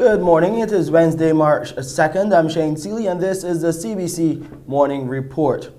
Good morning. It is Wednesday, March 2nd. I'm Shane Seeley, and this is the CBC Morning Report.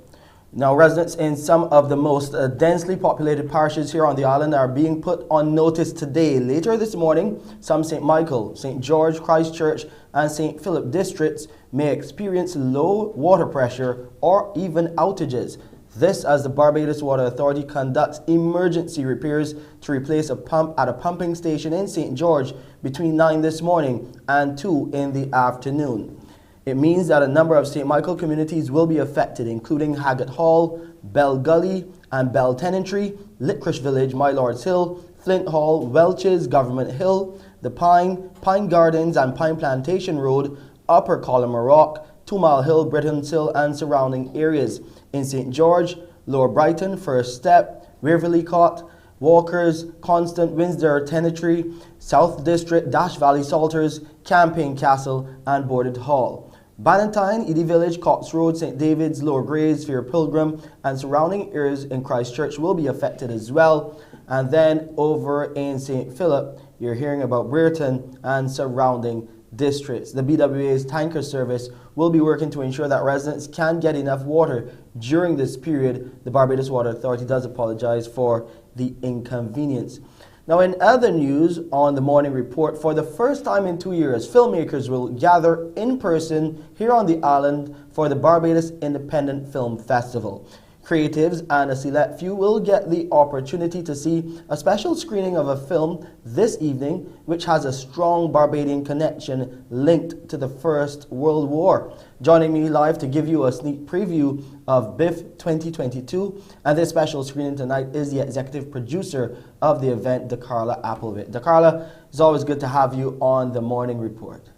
Now, residents in some of the most densely populated parishes here on the island are being put on notice today. Later this morning, some St. Michael, St. George, Christchurch, and St. Philip districts may experience low water pressure or even outages. This as the Barbados Water Authority conducts emergency repairs to replace a pump at a pumping station in St. George between 9 this morning and 2 in the afternoon. It means that a number of St. Michael communities will be affected, including Haggett Hall, Bell Gully and Bell Tenantry, Licorice Village, My Lord's Hill, Flint Hall, Welch's, Government Hill, The Pine, Pine Gardens and Pine Plantation Road, Upper Column Rock, 2 Mile Hill, Britain's Hill and surrounding areas. In St. George, Lower Brighton, First Step, Waverley Cot, Walkers, Constant, Windsor, Tenantry, South District, Dash Valley Salters, Campaign Castle and Boarded Hall. Bannatyne, Edie Village, Cox Road, St. David's, Lower Grays, Fair Pilgrim and surrounding areas in Christchurch will be affected as well. And then over in St. Philip, you're hearing about Brereton and surrounding districts. The BWA's tanker service will be working to ensure that residents can get enough water during this period. The Barbados Water Authority does apologize for the inconvenience. Now, in other news on the morning report, for the first time in 2 years, filmmakers will gather in person here on the island for the Barbados Independent Film Festival. Creatives and a select few will get the opportunity to see a special screening of a film this evening, which has a strong Barbadian connection linked to the First World War. Joining me live to give you a sneak preview of BIF 2022 and this special screening tonight is the executive producer of the event, DeCarla Applevit. DeCarla, it's always good to have you on the morning report.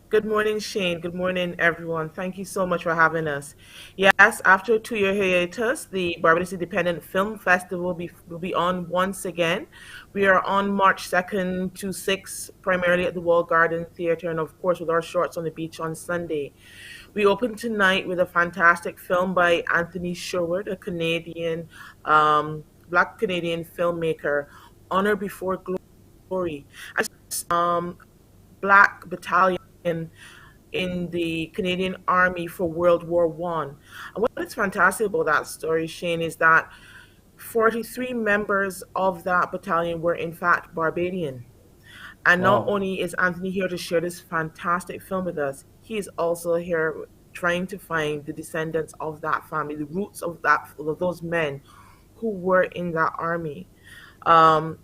Good morning, Shane. Good morning, everyone. Thank you so much for having us. Yes, after a 2-year hiatus, the Barbados Independent Film Festival will be on once again. We are on March 2nd to 6th, primarily at the Wall Garden Theatre, and of course with our shorts on the beach on Sunday. We open tonight with a fantastic film by Anthony Sherwood, a Canadian, Black Canadian filmmaker, Honor Before Glory. Black Battalion in the Canadian Army for World War I. And what is fantastic about that story, Shane, is that 43 members of that battalion were in fact Barbadian. And not only is Anthony here to share this fantastic film with us, he is also here trying to find the descendants of that family, the roots of those men who were in that army.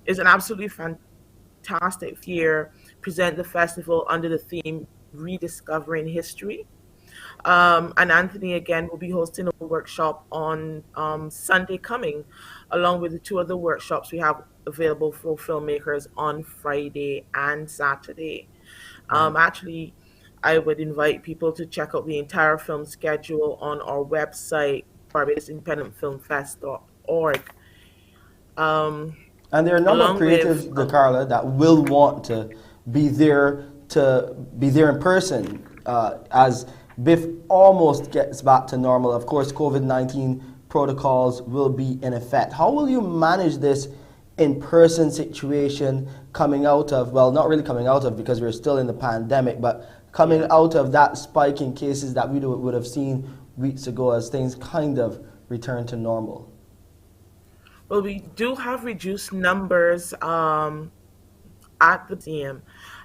It's an absolutely fantastic year. Present the festival under the theme Rediscovering History. And Anthony again will be hosting a workshop on Sunday coming, along with the 2 other workshops we have available for filmmakers on Friday and Saturday. Actually, I would invite people to check out the entire film schedule on our website, barbadosindependentfilmfest.org. And there are a number of creatives, DeCarla, that will want to be there in person as BIF almost gets back to normal. Of course, COVID-19 protocols will be in effect. How will you manage this in-person situation coming out of, well, not really coming out of because we're still in the pandemic, but coming out of that spike in cases that we would have seen weeks ago as things kind of return to normal? Well, we do have reduced numbers at the museum.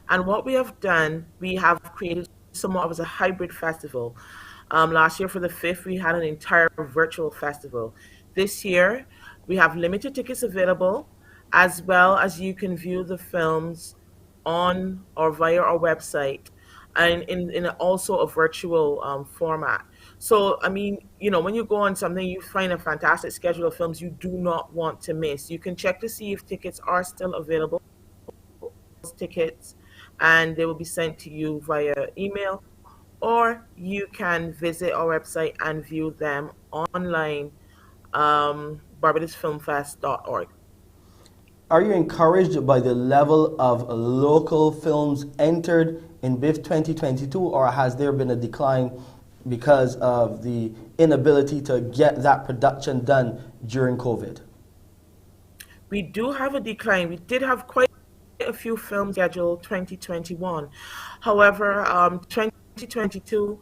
And what we have done, we have created somewhat of a hybrid festival. Last year for the 5th, we had an entire virtual festival. This year, we have limited tickets available, as well as you can view the films on or via our website, and in also a virtual format. So, I mean, you know, when you go on something, you find a fantastic schedule of films you do not want to miss. You can check to see if tickets are still available. Tickets, and they will be sent to you via email, or you can visit our website and view them online, barbadosfilmfest.org. Are you encouraged by the level of local films entered in BIF 2022, or has there been a decline because of the inability to get that production done during COVID? We do have a decline. We did have quite a a few films scheduled 2021. However, 2022,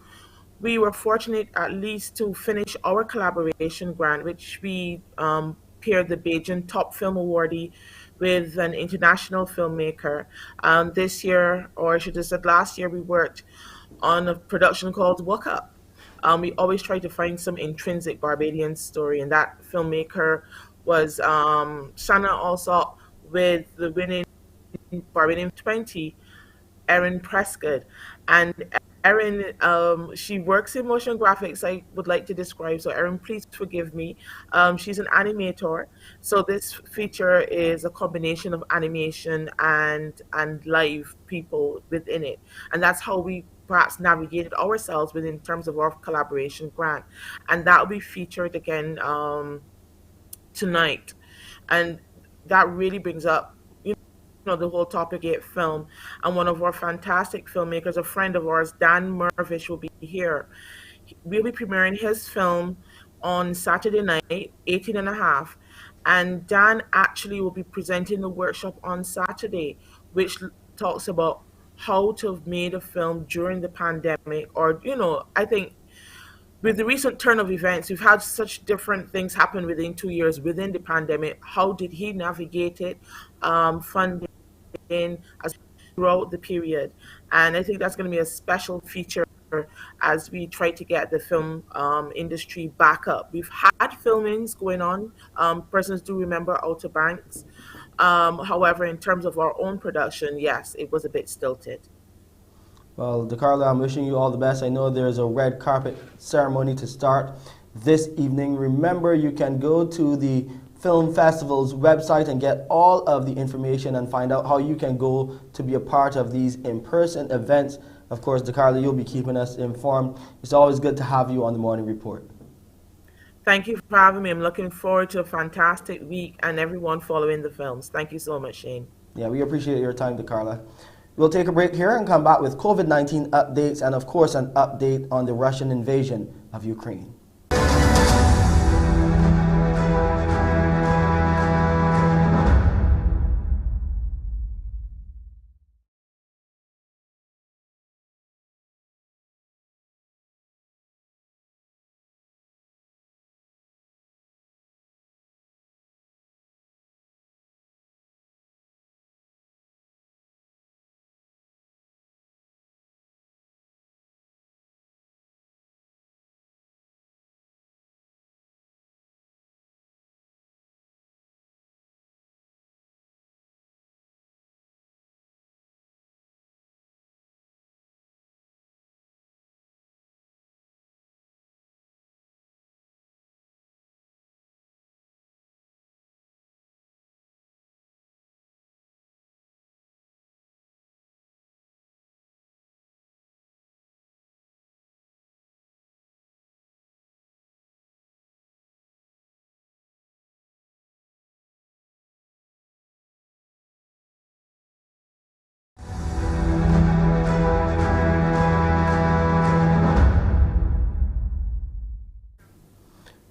we were fortunate at least to finish our collaboration grant, which we paired the Beijing Top Film Awardee with an international filmmaker. This year, or I should have said last year, we worked on a production called Woke Up. We always try to find some intrinsic Barbadian story, and that filmmaker was Shana also with the winning Barbadian 20, Erin Prescott. And Erin, she works in motion graphics, I would like to describe. So, Erin, please forgive me. She's an animator. So, this feature is a combination of animation and live people within it. And that's how we perhaps navigated ourselves within terms of our collaboration grant. And that will be featured again tonight. And that really brings up the whole topic 8 film, and one of our fantastic filmmakers, a friend of ours, Dan Mervish, will be here. We'll be premiering his film on Saturday night, 18 and a half, and Dan actually will be presenting the workshop on Saturday, which talks about how to have made a film during the pandemic, or I think with the recent turn of events, we've had such different things happen within 2 years within the pandemic. How did he navigate it, funding as throughout the period? And I think that's going to be a special feature as we try to get the film industry back up. We've had filmings going on. Persons do remember Outer Banks. However, in terms of our own production, yes, it was a bit stilted. Well, DeCarla, I'm wishing you all the best. I know there's a red carpet ceremony to start this evening. Remember, you can go to the Film Festival's website and get all of the information and find out how you can go to be a part of these in-person events. Of course, DeCarla, you'll be keeping us informed. It's always good to have you on the Morning Report. Thank you for having me. I'm looking forward to a fantastic week and everyone following the films. Thank you so much, Shane. Yeah, we appreciate your time, DeCarla. We'll take a break here and come back with COVID-19 updates and, of course, an update on the Russian invasion of Ukraine.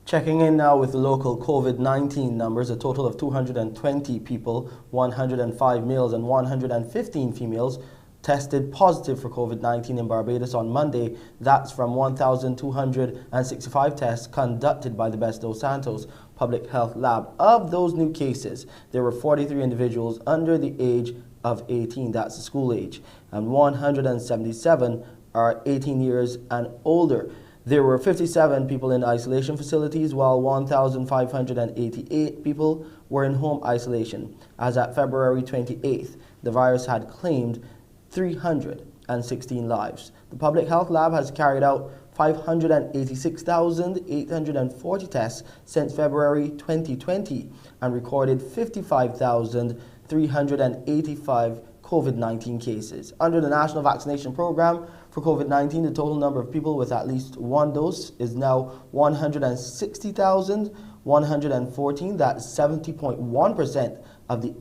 Checking in now with local COVID-19 numbers, a total of 220 people, 105 males and 115 females, tested positive for COVID-19 in Barbados on Monday. That's from 1,265 tests conducted by the Best dos Santos Public Health Lab. Of those new cases, there were 43 individuals under the age of 18, that's the school age, and 177 are 18 years and older. There were 57 people in isolation facilities, while 1,588 people were in home isolation. As at February 28th, the virus had claimed 316 lives. The Public Health Lab has carried out 586,840 tests since February 2020 and recorded 55,385 COVID-19 cases. Under the National Vaccination Program for COVID-19, the total number of people with at least one dose is now 160,114. That's 70.1% of the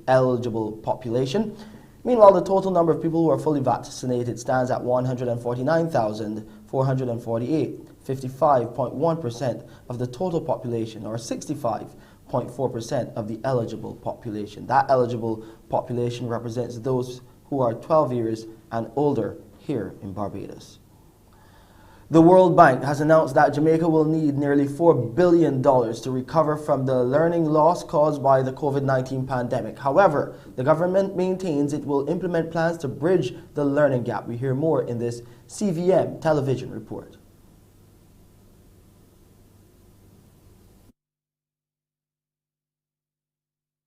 eligible population. Meanwhile, the total number of people who are fully vaccinated stands at 149,448, 55.1% of the total population, or 65.1% 6.4% of the eligible population. That eligible population represents those who are 12 years and older here in Barbados. The World Bank has announced that Jamaica will need nearly $4 billion to recover from the learning loss caused by the COVID-19 pandemic. However, the government maintains it will implement plans to bridge the learning gap. We hear more in this CVM television report.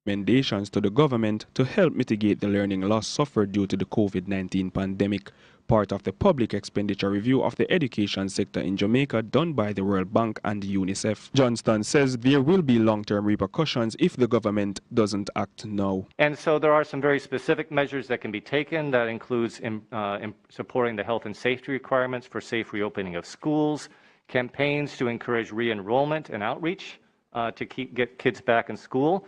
Recommendations to the government to help mitigate the learning loss suffered due to the COVID-19 pandemic, part of the public expenditure review of the education sector in Jamaica done by the World Bank and UNICEF. Johnston says there will be long-term repercussions if the government doesn't act now. And so there are some very specific measures that can be taken. That includes supporting the health and safety requirements for safe reopening of schools, campaigns to encourage re-enrollment and outreach to get kids back in school,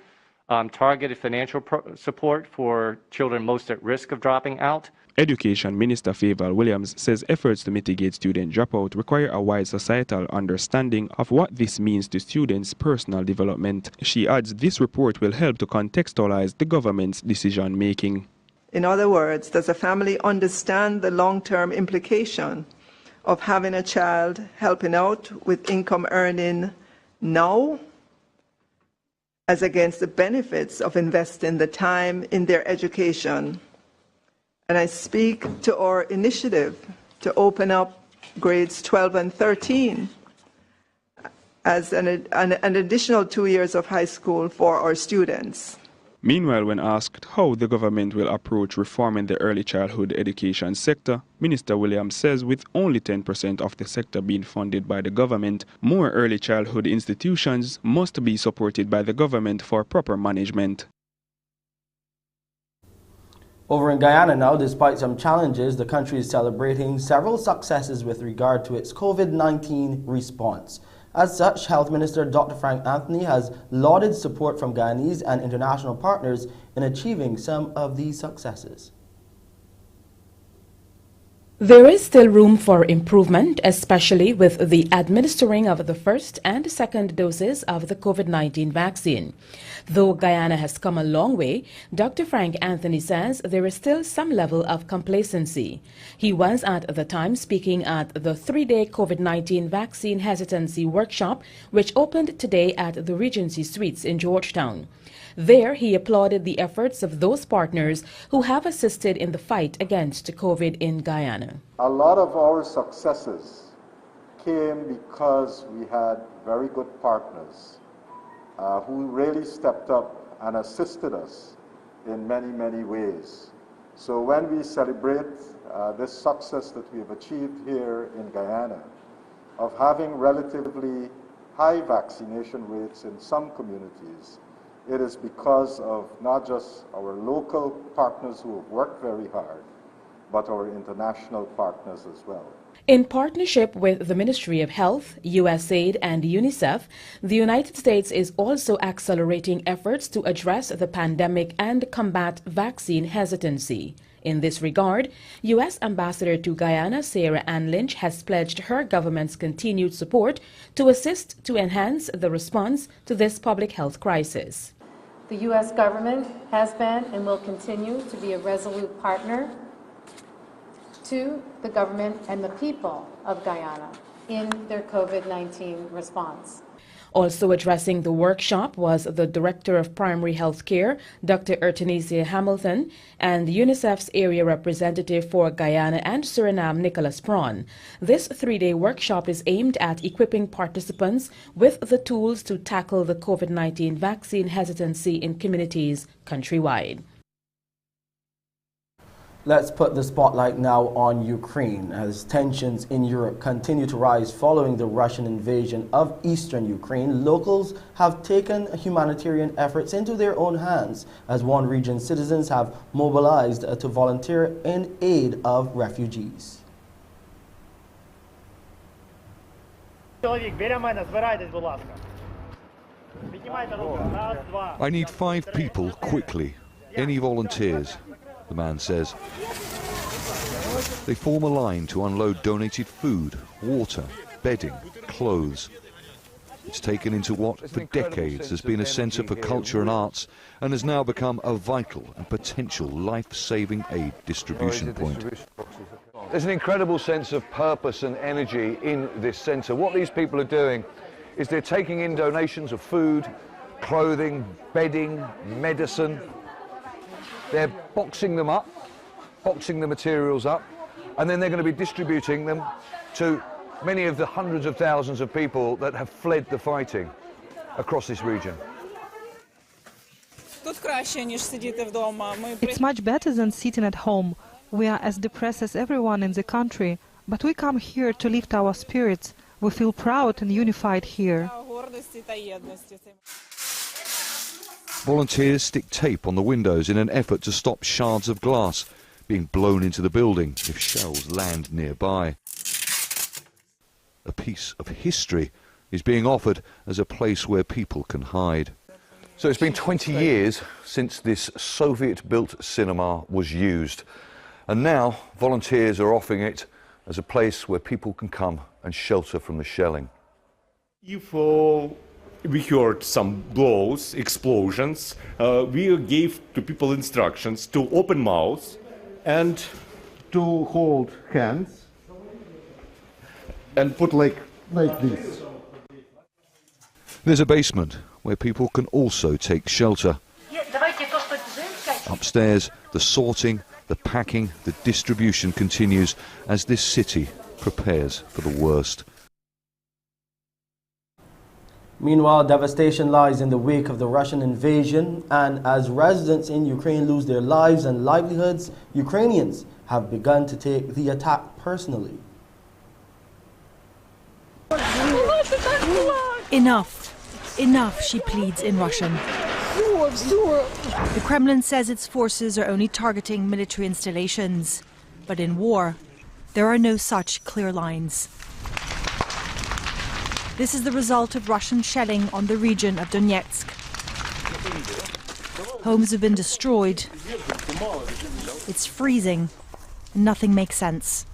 targeted financial support for children most at risk of dropping out. Education Minister Favour Williams says efforts to mitigate student dropout require a wide societal understanding of what this means to students' personal development. She adds this report will help to contextualize the government's decision-making. In other words, does a family understand the long-term implication of having a child helping out with income earning now, as against the benefits of investing the time in their education? And I speak to our initiative to open up grades 12 and 13 as an additional 2 years of high school for our students. Meanwhile, when asked how the government will approach reforming the early childhood education sector, Minister Williams says with only 10% of the sector being funded by the government, more early childhood institutions must be supported by the government for proper management. Over in Guyana now, despite some challenges, the country is celebrating several successes with regard to its COVID-19 response. As such, Health Minister Dr. Frank Anthony has lauded support from Guyanese and international partners in achieving some of these successes. There is still room for improvement, especially with the administering of the first and second doses of the COVID-19 vaccine. Though Guyana has come a long way, Dr. Frank Anthony says there is still some level of complacency. He was at the time speaking at the 3-day COVID-19 vaccine hesitancy workshop, which opened today at the Regency Suites in Georgetown. There, he applauded the efforts of those partners who have assisted in the fight against COVID in Guyana. A lot of our successes came because we had very good partners who really stepped up and assisted us in many, many ways. So when we celebrate this success that we have achieved here in Guyana of having relatively high vaccination rates in some communities, it is because of not just our local partners who have worked very hard, but our international partners as well. In partnership with the Ministry of Health, USAID and UNICEF, the United States is also accelerating efforts to address the pandemic and combat vaccine hesitancy. In this regard, U.S. Ambassador to Guyana, Sarah Ann Lynch, has pledged her government's continued support to assist to enhance the response to this public health crisis. The U.S. government has been and will continue to be a resolute partner to the government and the people of Guyana in their COVID-19 response. Also addressing the workshop was the Director of Primary Health Care, Dr. Ertanesia Hamilton, and UNICEF's area representative for Guyana and Suriname, Nicholas Prawn. This 3-day workshop is aimed at equipping participants with the tools to tackle the COVID-19 vaccine hesitancy in communities countrywide. Let's put the spotlight now on Ukraine as tensions in Europe continue to rise following the Russian invasion of eastern Ukraine. Locals have taken humanitarian efforts into their own hands as one region's citizens have mobilized to volunteer in aid of refugees. I need 5 people quickly. Any volunteers? The man says. They form a line to unload donated food, water, bedding, clothes. It's taken into what for decades has been a centre for culture and arts and has now become a vital and potential life-saving aid distribution point. There's an incredible sense of purpose and energy in this centre. What these people are doing is they're taking in donations of food, clothing, bedding, medicine. They're boxing them up, boxing the materials up, and then they're going to be distributing them to many of the hundreds of thousands of people that have fled the fighting across this region. It's much better than sitting at home. We are as depressed as everyone in the country, but we come here to lift our spirits. We feel proud and unified here. Volunteers stick tape on the windows in an effort to stop shards of glass being blown into the building if shells land nearby. A piece of history is being offered as a place where people can hide. So it's been 20 years since this Soviet-built cinema was used, and now volunteers are offering it as a place where people can come and shelter from the shelling. If we heard some blows, explosions, we gave to people instructions to open mouths and to hold hands and put like this. There's a basement where people can also take shelter. Upstairs, the sorting, the packing, the distribution continues as this city prepares for the worst. Meanwhile, devastation lies in the wake of the Russian invasion, and as residents in Ukraine lose their lives and livelihoods, Ukrainians have begun to take the attack personally. Enough. Enough, she pleads in Russian. The Kremlin says its forces are only targeting military installations. But in war, there are no such clear lines. This is the result of Russian shelling on the region of Donetsk. Homes have been destroyed. It's freezing, and nothing makes sense.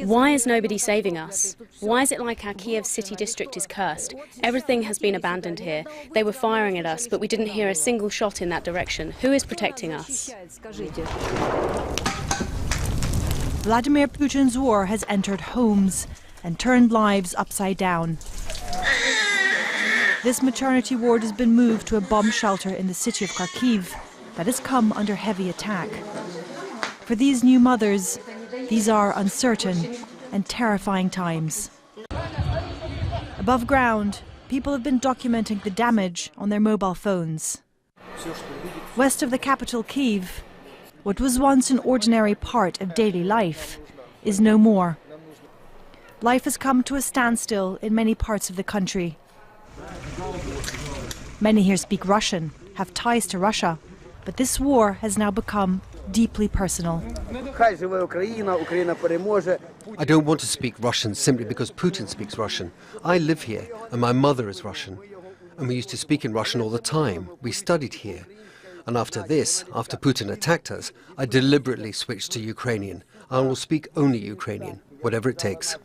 Why is nobody saving us? Why is it like our Kiev city district is cursed? Everything has been abandoned here. They were firing at us, but we didn't hear a single shot in that direction. Who is protecting us? Vladimir Putin's war has entered homes and turned lives upside down. This maternity ward has been moved to a bomb shelter in the city of Kharkiv that has come under heavy attack. For these new mothers, these are uncertain and terrifying times. Above ground, people have been documenting the damage on their mobile phones. West of the capital, Kyiv, what was once an ordinary part of daily life is no more. Life has come to a standstill in many parts of the country. Many here speak Russian, have ties to Russia, but this war has now become deeply personal. I don't want to speak Russian simply because Putin speaks Russian. I live here and my mother is Russian. And we used to speak in Russian all the time. We studied here. And after this, after Putin attacked us, I deliberately switched to Ukrainian. I will speak only Ukrainian, whatever it takes.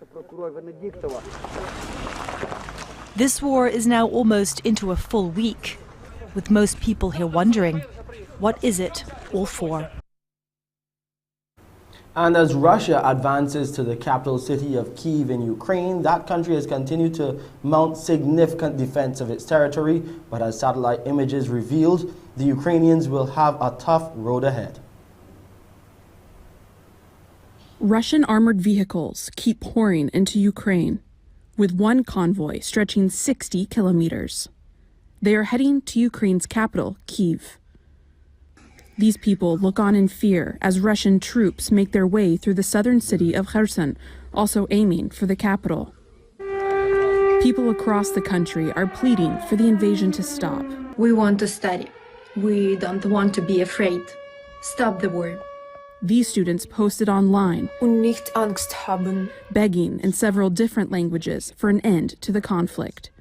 This war is now almost into a full week, with most people here wondering, what is it all for? And as Russia advances to the capital city of Kyiv in Ukraine, that country has continued to mount significant defense of its territory. But as satellite images revealed, the Ukrainians will have a tough road ahead. Russian armored vehicles keep pouring into Ukraine, with one convoy stretching 60 kilometers. They are heading to Ukraine's capital, Kyiv. These people look on in fear as Russian troops make their way through the southern city of Kherson, also aiming for the capital. People across the country are pleading for the invasion to stop. We want to study. We don't want to be afraid. Stop the war. These students posted online, begging in several different languages for an end to the conflict.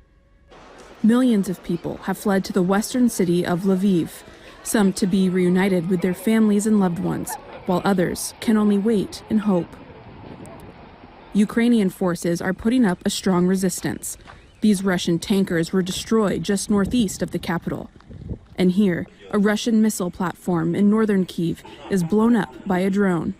Millions of people have fled to the western city of Lviv, some to be reunited with their families and loved ones, while others can only wait and hope. Ukrainian forces are putting up a strong resistance. These Russian tankers were destroyed just northeast of the capital. And here, a Russian missile platform in northern Kyiv is blown up by a drone.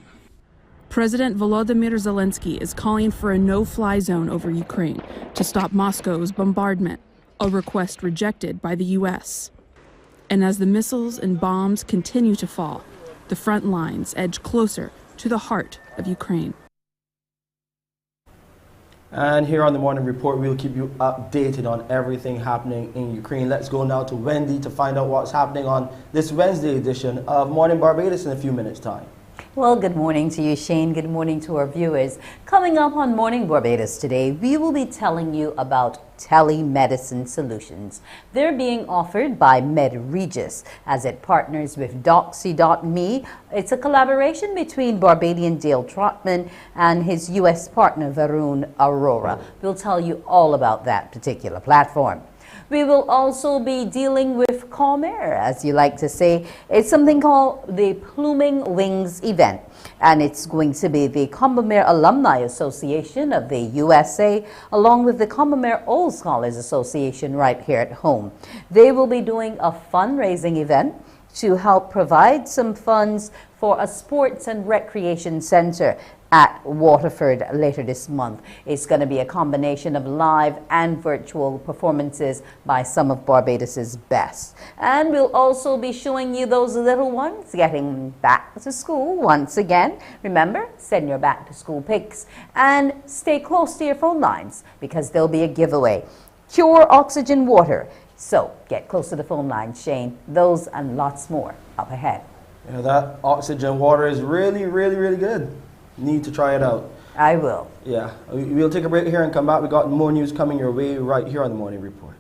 President Volodymyr Zelensky is calling for a no-fly zone over Ukraine to stop Moscow's bombardment, a request rejected by the U.S. And as the missiles and bombs continue to fall, the front lines edge closer to the heart of Ukraine. And here on the Morning Report, we'll keep you updated on everything happening in Ukraine. Let's go now to Wendy to find out what's happening on this Wednesday edition of Mornin Barbados in a few minutes' time. Well, good morning to you, Shane. Good morning to our viewers. Coming up on Morning Barbados today, we will be telling you about telemedicine solutions. They're being offered by MedRegis as it partners with Doxy.me. It's a collaboration between Barbadian Dale Trotman and his U.S. partner, Varun Arora. We'll tell you all about that particular platform. We will also be dealing with Calm Air, as you like to say. It's something called the Pluming Wings event, and it's going to be the Combermere Alumni Association of the USA, along with the Combermere Old Scholars Association right here at home. They will be doing a fundraising event to help provide some funds for a sports and recreation center at Waterford later this month. It's going to be a combination of live and virtual performances by some of Barbados's best. And we'll also be showing you those little ones getting back to school once again. Remember, send your back to school pics and stay close to your phone lines because there'll be a giveaway. Pure oxygen water. So get close to the phone lines, Shane. Those and lots more up ahead. Yeah, that oxygen water is really, really, really good. Need to try it out. I will. Yeah. We'll take a break here and come back. We got more news coming your way right here on the Morning Report.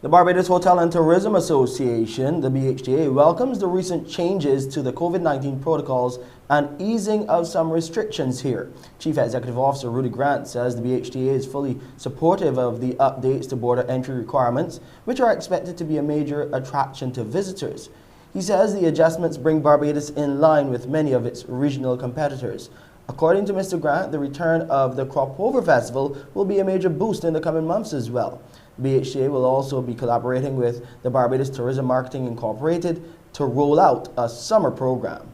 The Barbados Hotel and Tourism Association, the BHTA, welcomes the recent changes to the COVID-19 protocols and easing of some restrictions here. Chief Executive Officer Rudy Grant says the BHTA is fully supportive of the updates to border entry requirements, which are expected to be a major attraction to visitors. He says the adjustments bring Barbados in line with many of its regional competitors. According to Mr. Grant, the return of the Crop Over Festival will be a major boost in the coming months as well. The BHTA will also be collaborating with the Barbados Tourism Marketing Incorporated to roll out a summer program.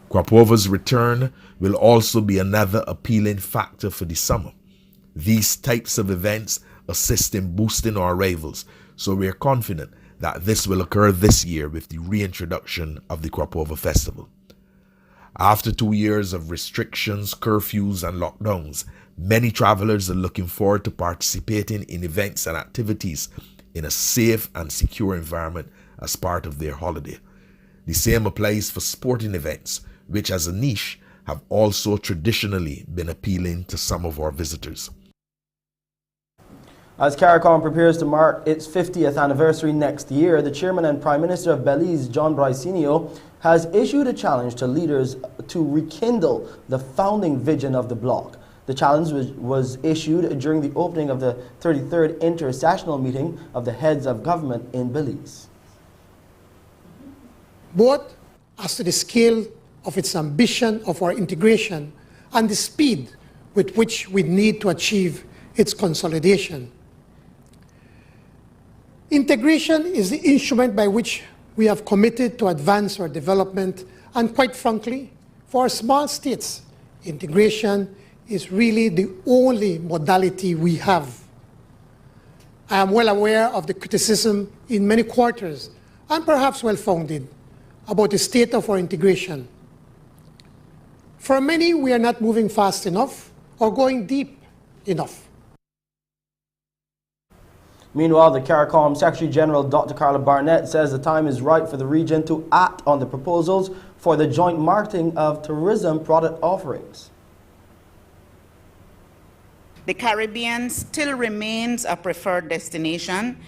Crop Over's return will also be another appealing factor for the summer. These types of events assist in boosting our arrivals, so we are confident that this will occur this year with the reintroduction of the Crop Over Festival. After 2 years of restrictions, curfews and lockdowns, many travelers are looking forward to participating in events and activities in a safe and secure environment as part of their holiday. The same applies for sporting events, which as a niche have also traditionally been appealing to some of our visitors. As CARICOM prepares to mark its 50th anniversary next year, the Chairman and Prime Minister of Belize, John Bricinho, has issued a challenge to leaders to rekindle the founding vision of the bloc. The challenge was issued during the opening of the 33rd intersessional meeting of the heads of government in Belize. Both as to the scale of its ambition of our integration and the speed with which we need to achieve its consolidation. Integration is the instrument by which we have committed to advance our development, and quite frankly, for small states, integration is really the only modality we have. I am well aware of the criticism in many quarters, and perhaps well-founded, about the state of our integration. For many, we are not moving fast enough or going deep enough. Meanwhile, the CARICOM Secretary General Dr. Carla Barnett says the time is right for the region to act on the proposals for the joint marketing of tourism product offerings. The Caribbean still remains a preferred destination,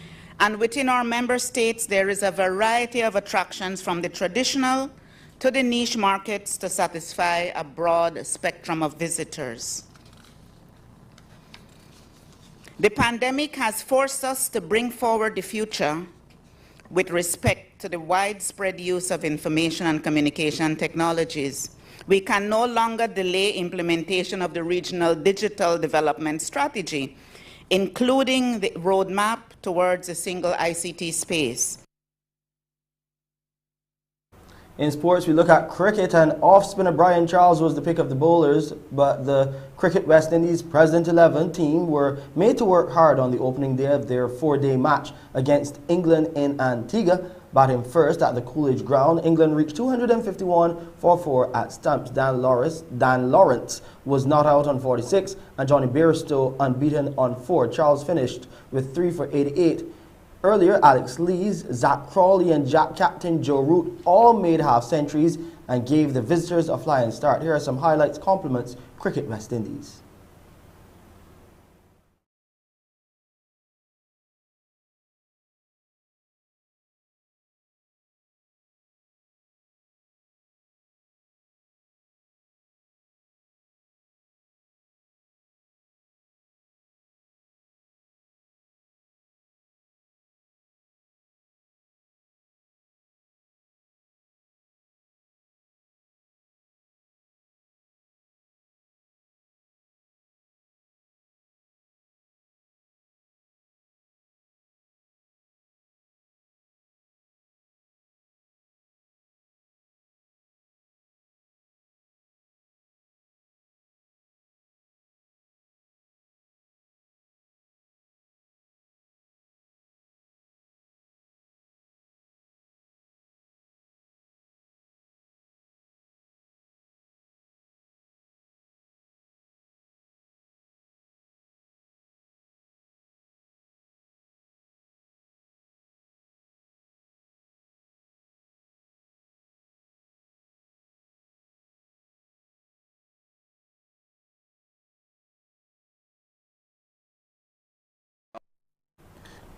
and within our member states there is a variety of attractions from the traditional to the niche markets to satisfy a broad spectrum of visitors. The pandemic has forced us to bring forward the future with respect to the widespread use of information and communication technologies. We can no longer delay implementation of the regional digital development strategy, including the roadmap towards a single ICT space. In sports, we look at cricket, and off-spinner Brian Charles was the pick of the bowlers, but the Cricket West Indies President 11 team were made to work hard on the opening day of their four-day match against England in Antigua. Batting first at the Coolidge Ground, England reached 251 for 4 at stumps. Dan Lawrence was not out on 46, and Johnny Bairstow unbeaten on 4. Charles finished with 3 for 88. Earlier, Alex Lees, Zach Crawley, and Jack captain Joe Root all made half-centuries and gave the visitors a flying start. Here are some highlights, compliments Cricket West Indies.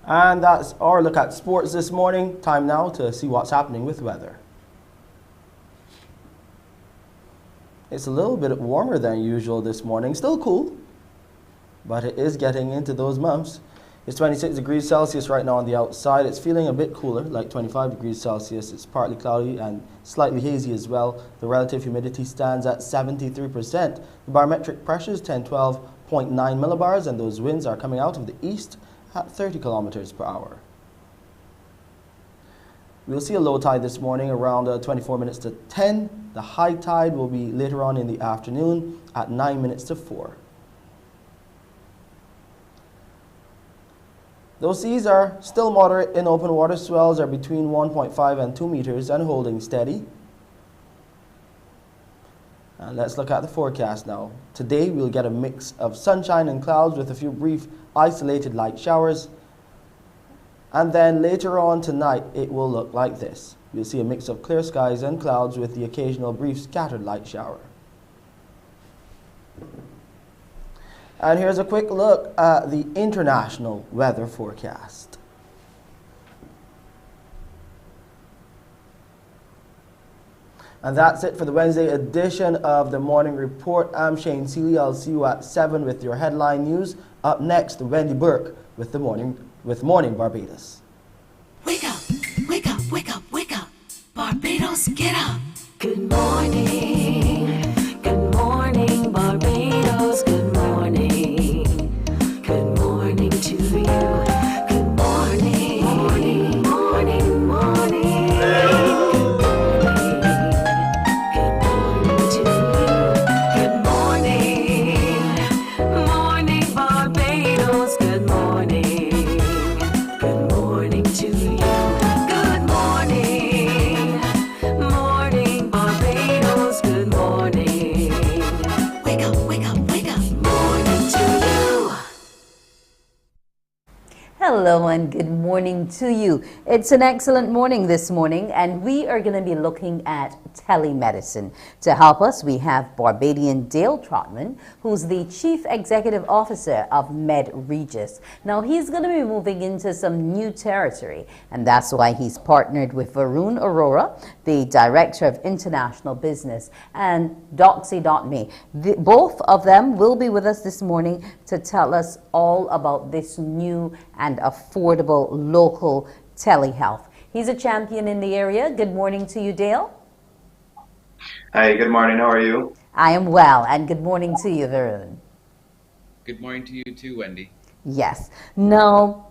And that's our look at sports this morning. Time now to see what's happening with weather. It's a little bit warmer than usual this morning. Still cool, but it is getting into those months. It's 26 degrees Celsius right now on the outside. It's feeling a bit cooler, like 25 degrees Celsius. It's partly cloudy and slightly hazy as well. The relative humidity stands at 73%. The barometric pressure is 1012.9 millibars, and those winds are coming out of the east at 30 kilometers per hour. We'll see a low tide this morning around 24 minutes to 10. The high tide will be later on in the afternoon at 9 minutes to 4. Those seas are still moderate in open water. Swells are between 1.5 and 2 meters and holding steady. And let's look at the forecast now. Today we'll get a mix of sunshine and clouds with a few brief isolated light showers. And then later on tonight it will look like this. You'll see a mix of clear skies and clouds with the occasional brief scattered light shower. And here's a quick look at the international weather forecast. And that's it for the Wednesday edition of the Morning Report. I'm Shane Seeley. I'll see you at 7 with your headline news. Up next, Wendy Burke with Morning Barbados. Wake up, wake up, wake up, wake up. Barbados, get up. Good morning. Good morning, Barbados. Good morning. Good morning to you. Good morning. Morning, morning, morning. Hello and good morning to you. It's an excellent morning this morning, and we are going to be looking at telemedicine. To help us, we have Barbadian Dale Trotman, who's the Chief Executive Officer of MedRegis. Now, he's going to be moving into some new territory, and that's why he's partnered with Varun Arora, the Director of International Business, and Doxy.me. Both of them will be with us this morning to tell us all about this new and affordable local telehealth. He's a champion in the area. Good morning to you, Dale. Hi, good morning. How are you? I am well, and good morning to you, Varun. Good morning to you too, Wendy. Yes. Now,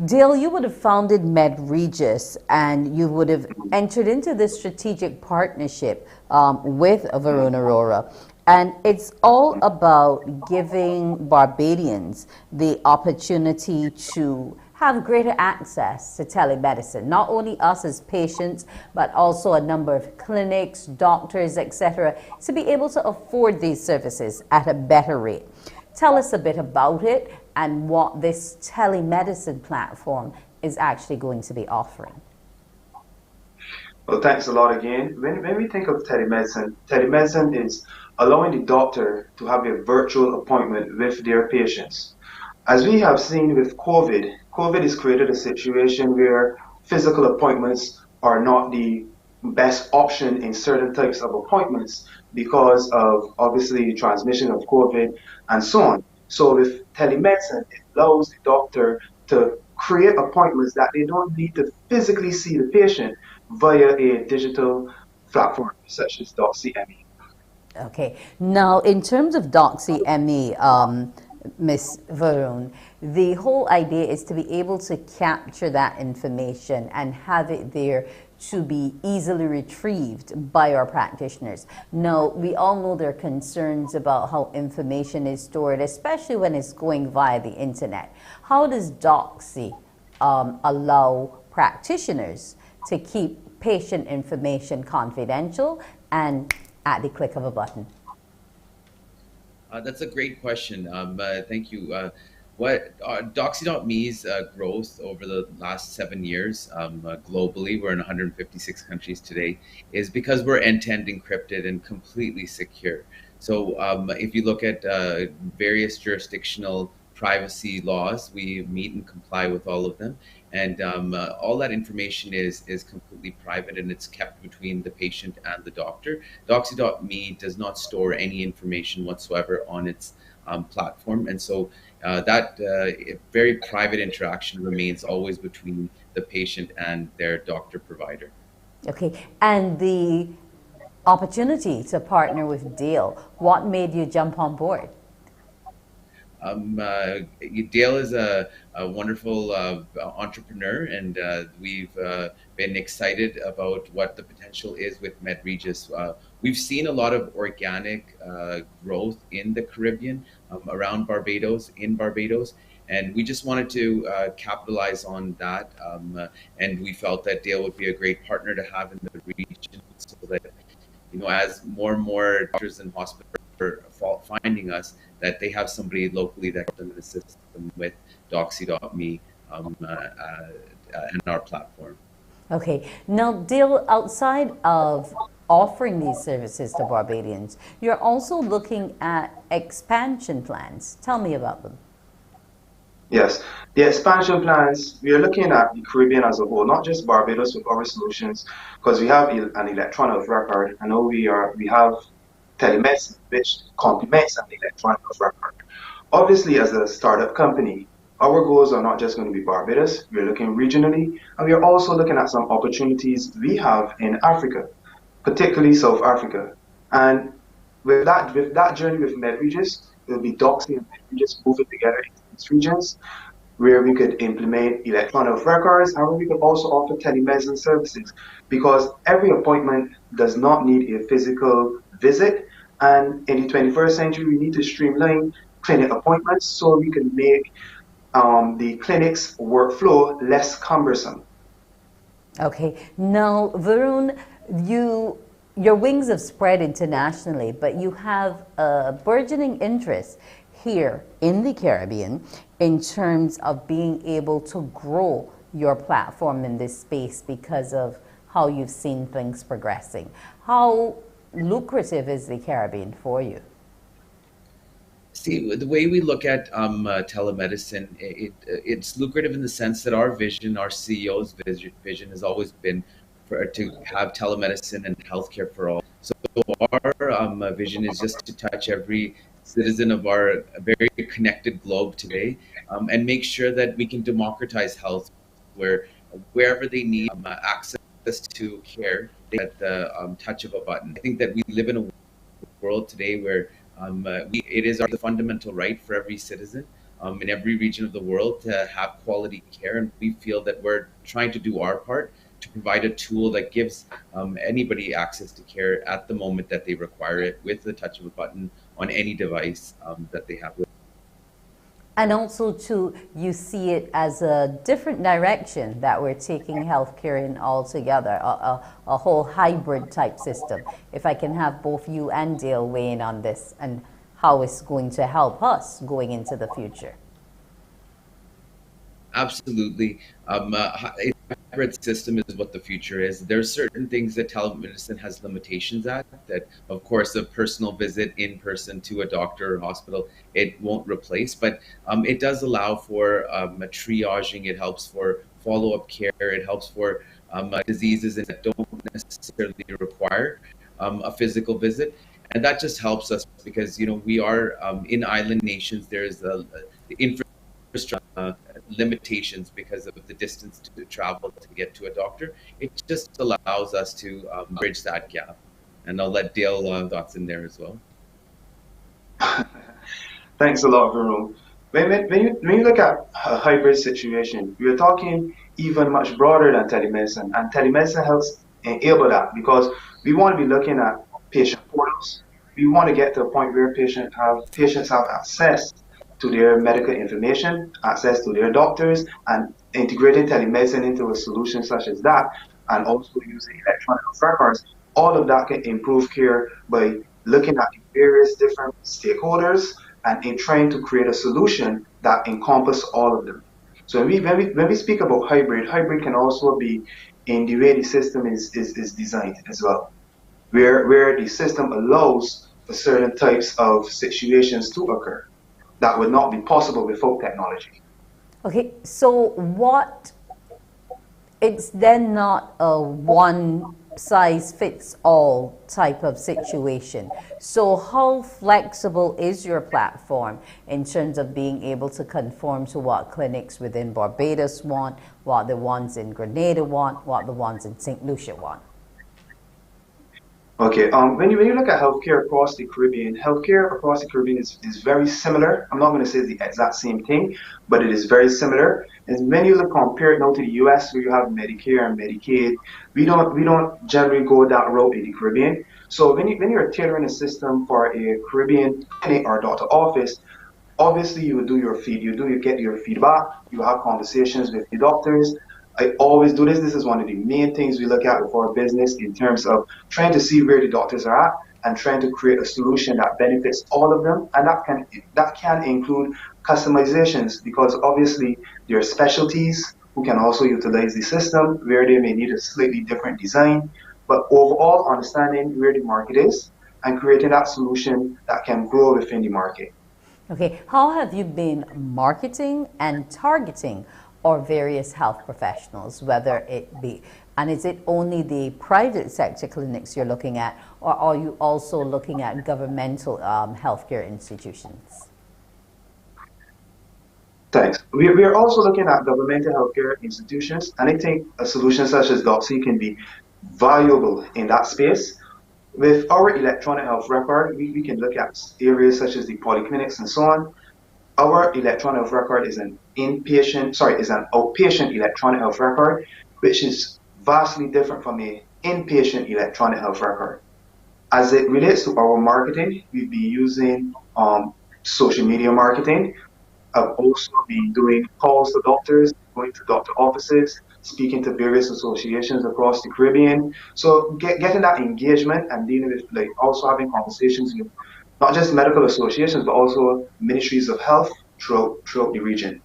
Dale, you would have founded MedRegis, and you would have entered into this strategic partnership with Varun Arora. And it's all about giving Barbadians the opportunity to have greater access to telemedicine. Not only us as patients, but also a number of clinics, doctors, etc., to be able to afford these services at a better rate. Tell us a bit about it and what this telemedicine platform is actually going to be offering. Well, thanks a lot again. When we think of telemedicine, telemedicine is allowing the doctor to have a virtual appointment with their patients. As we have seen with COVID, COVID has created a situation where physical appointments are not the best option in certain types of appointments because of obviously transmission of COVID and so on. So with telemedicine, it allows the doctor to create appointments that they don't need to physically see the patient via a digital platform such as Doxy.me. Okay. Now, in terms of Doxy.me, Ms. Varun, the whole idea is to be able to capture that information and have it there to be easily retrieved by our practitioners. Now, we all know there are concerns about how information is stored, especially when it's going via the internet. How does Doxy allow practitioners to keep patient information confidential and at the click of a button? That's a great question. Thank you. Doxy.me's growth over the last 7 years globally, we're in 156 countries today, is because we're end-to-end encrypted and completely secure. So if you look at various jurisdictional privacy laws, we meet and comply with all of them. And all that information is completely private, and it's kept between the patient and the doctor. Doxy.me does not store any information whatsoever on its platform. And so that very private interaction remains always between the patient and their doctor provider. Okay. And the opportunity to partner with Dale, what made you jump on board? Dale is a wonderful entrepreneur, and we've been excited about what the potential is with MedRegis. We've seen a lot of organic growth in the Caribbean, around Barbados, in Barbados, and we just wanted to capitalize on that. And we felt that Dale would be a great partner to have in the region, so that, you know, as more and more doctors and hospitals are finding us, that they have somebody locally that can assist them with Doxy.me and our platform. Okay. Now, Dale, outside of offering these services to Barbadians, you're also looking at expansion plans. Tell me about them. Yes, the expansion plans, we are looking at the Caribbean as a whole, not just Barbados with our solutions, because we have an electronic record. I know we have telemedicine, which complements an electronic record. Obviously, as a startup company, our goals are not just going to be Barbados. We're looking regionally, and we are also looking at some opportunities we have in Africa, particularly South Africa. And with that journey with MedRegis, it will be Doxy and MedRegis moving together into these regions where we could implement electronic records and where we could also offer telemedicine services, because every appointment does not need a physical visit. And in the 21st century, we need to streamline clinic appointments so we can make the clinic's workflow less cumbersome. Okay. Now, Varun, your wings have spread internationally, but you have a burgeoning interest here in the Caribbean in terms of being able to grow your platform in this space because of how you've seen things progressing. How lucrative is the Caribbean for you? See, the way we look at telemedicine, it's lucrative in the sense that our vision, our CEO's vision has always been to have telemedicine and healthcare for all. So our vision is just to touch every citizen of our very connected globe today, and make sure that we can democratize health wherever they need access to care at the touch of a button. I think that we live in a world today where it is the fundamental right for every citizen in every region of the world to have quality care, and we feel that we're trying to do our part to provide a tool that gives anybody access to care at the moment that they require it with the touch of a button on any device that they have. And also, too, you see it as a different direction that we're taking healthcare in altogether, a whole hybrid type system. If I can have both you and Dale weigh in on this and how it's going to help us going into the future. Absolutely. A hybrid system is what the future is. There are certain things that telemedicine has limitations at, that of course a personal visit in person to a doctor or hospital, it won't replace, but it does allow for triaging. It helps for follow-up care. It helps for diseases that don't necessarily require a physical visit. And that just helps us because, we are in island nations. There's the infrastructure limitations because of the distance to travel to get to a doctor. It just allows us to bridge that gap. And I'll let Dale thoughts in there as well. Thanks a lot, Varun. When you look at a hybrid situation, we're talking even much broader than telemedicine, and telemedicine helps enable that because we want to be looking at patient portals. We want to get to a point where patients have access to their medical information, access to their doctors, and integrating telemedicine into a solution such as that, and also using electronic records. All of that can improve care by looking at various different stakeholders and in trying to create a solution that encompasses all of them. So when we speak about hybrid can also be in the way the system is designed as well, where the system allows for certain types of situations to occur that would not be possible without technology. Okay, so it's then not a one size fits all type of situation. So how flexible is your platform in terms of being able to conform to what clinics within Barbados want, what the ones in Grenada want, what the ones in St. Lucia want? Okay, when you look at healthcare across the Caribbean, is very similar. I'm not going to say the exact same thing, but it is very similar. And when you compare it now to the US, where you have Medicare and Medicaid, we don't generally go that route in the Caribbean. So when you're tailoring a system for a Caribbean clinic or doctor office, obviously you do your you get your feedback, you have conversations with the doctors. I always do this. This is one of the main things we look at with our business in terms of trying to see where the doctors are at and trying to create a solution that benefits all of them. And that can include customizations because obviously there are specialties who can also utilize the system where they may need a slightly different design, but overall understanding where the market is and creating that solution that can grow within the market. Okay, how have you been marketing and targeting our various health professionals, whether it be, and is it only the private sector clinics you're looking at, or are you also looking at governmental healthcare institutions? Thanks. We are also looking at governmental healthcare institutions, and I think a solution such as Doxy can be valuable in that space. With our electronic health record, we can look at areas such as the polyclinics and so on. Our electronic health record is an outpatient electronic health record, which is vastly different from an inpatient electronic health record. As it relates to our marketing, we've been using social media marketing. I've also been doing calls to doctors, going to doctor offices, speaking to various associations across the Caribbean. So getting that engagement and dealing with, like, also having conversations with not just medical associations, but also ministries of health throughout the region.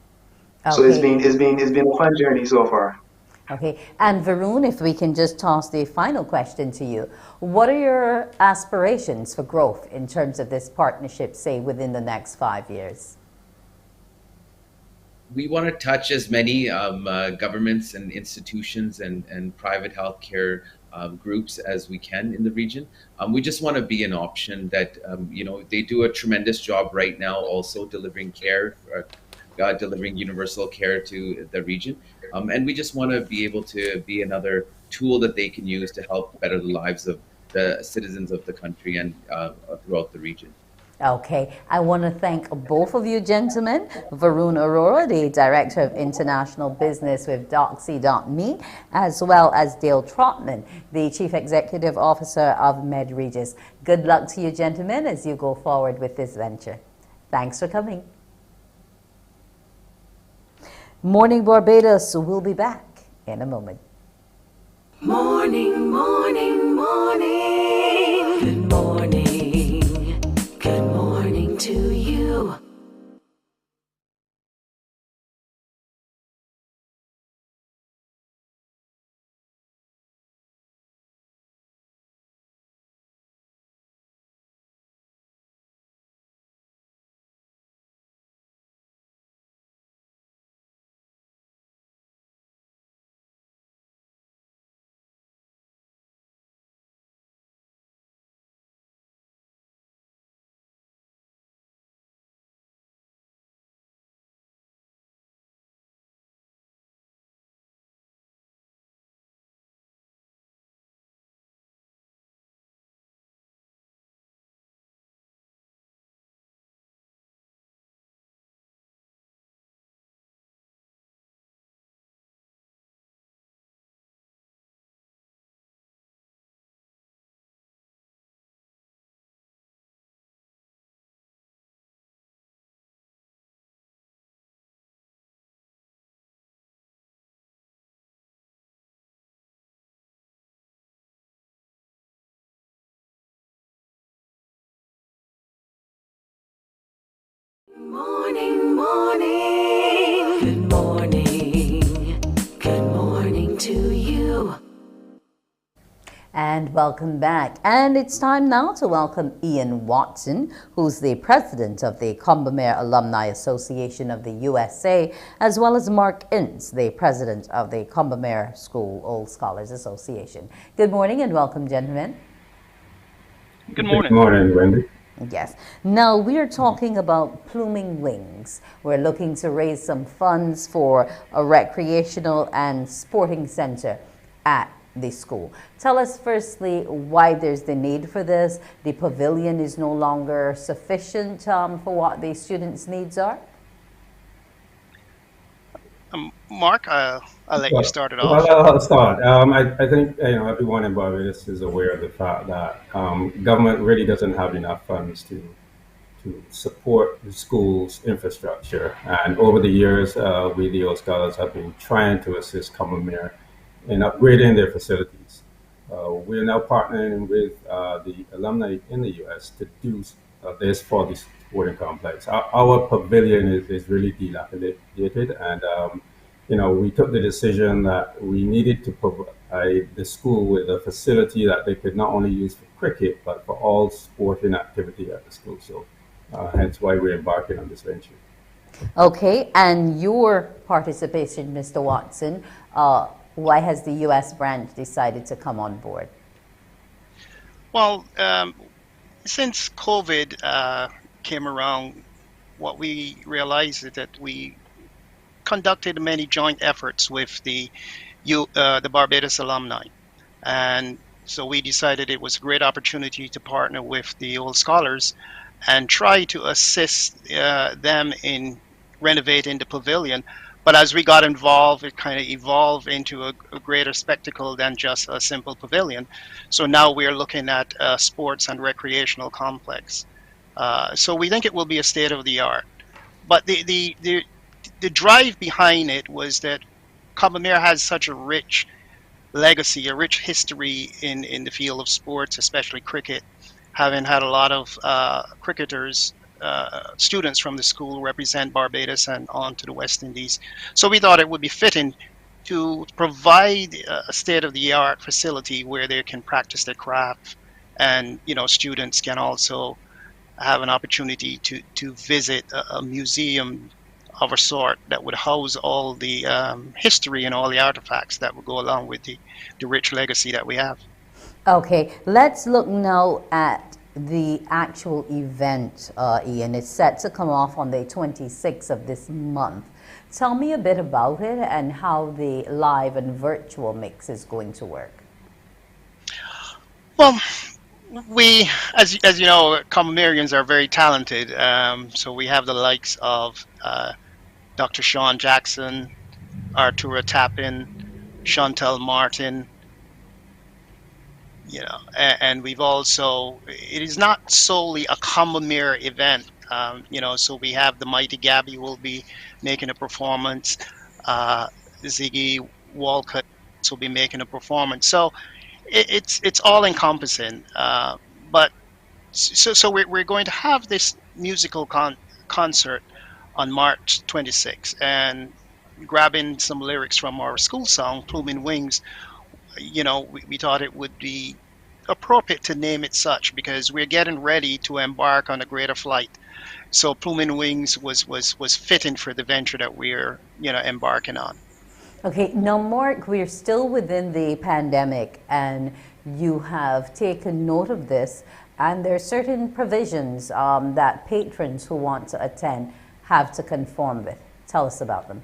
Okay. So it's been a fun journey so far. Okay, and Varun, if we can just toss the final question to you. What are your aspirations for growth in terms of this partnership, say, within the next 5 years? We want to touch as many governments and institutions and private healthcare groups as we can in the region. We just want to be an option that, they do a tremendous job right now also delivering care, delivering universal care to the region. And we just want to be able to be another tool that they can use to help better the lives of the citizens of the country and throughout the region. Okay, I want to thank both of you gentlemen, Varun Aurora, the Director of International Business with Doxy.me, as well as Dale Trotman, the Chief Executive Officer of MedRegis. Good luck to you gentlemen as you go forward with this venture. Thanks for coming. Morning Barbados will be back in a moment. Morning, morning, morning. Good morning. Good morning to you. Morning, morning. Good morning. Good morning to you. And welcome back. And it's time now to welcome Ian Watson, who's the president of the Combermere Alumni Association of the USA, as well as Mark Ince, the president of the Combermere School Old Scholars Association. Good morning and welcome, gentlemen. Good morning. Good morning, Wendy. Yes. Now we are talking about pluming wings. We're looking to raise some funds for a recreational and sporting center at the school. Tell us firstly why there's the need for this. The pavilion is no longer sufficient for what the students' needs are. Mark, I'll let you start it off. Well, I'll start. I think everyone in Barbados is aware of the fact that government really doesn't have enough funds to support the school's infrastructure. And over the years, we the Old Scholars have been trying to assist Combermere in upgrading their facilities. We are now partnering with the alumni in the U.S. to do this for the sporting complex. Our pavilion is really dilapidated, and we took the decision that we needed to provide the school with a facility that they could not only use for cricket, but for all sporting activity at the school. So hence why we're embarking on this venture. Okay, and your participation, Mr. Watson, why has the U.S. branch decided to come on board? Well, since COVID came around, what we realized is that we conducted many joint efforts with the Barbados alumni, and so we decided it was a great opportunity to partner with the old scholars and try to assist them in renovating the pavilion. But as we got involved, it kind of evolved into a greater spectacle than just a simple pavilion. So now we're looking at a sports and recreational complex. So we think it will be a state of the art. But the drive behind it was that Combermere has such a rich legacy, a rich history in the field of sports, especially cricket, having had a lot of cricketers, students from the school represent Barbados and on to the West Indies. So we thought it would be fitting to provide a state-of-the-art facility where they can practice their craft, and students can also have an opportunity to visit a museum of a sort that would house all the history and all the artifacts that would go along with the rich legacy that we have. Okay, let's look now at the actual event, Ian. It's set to come off on the 26th of this month. Tell me a bit about it and how the live and virtual mix is going to work. Well, we, as you know, Combermerians are very talented. So we have the likes of Dr. Sean Jackson, Artura Tappan, Chantel Martin, and we've also, it is not solely a Combermere event, so we have the Mighty Gabby will be making a performance, Ziggy Walcott will be making a performance. So it's all encompassing, but so we're going to have this musical concert on March 26th, and grabbing some lyrics from our school song, Pluming Wings. We thought it would be appropriate to name it such because we're getting ready to embark on a greater flight. So Pluming Wings was fitting for the venture that we're embarking on. Okay, now Mark, we're still within the pandemic, and you have taken note of this, and there are certain provisions that patrons who want to attend have to conform with. Tell us about them.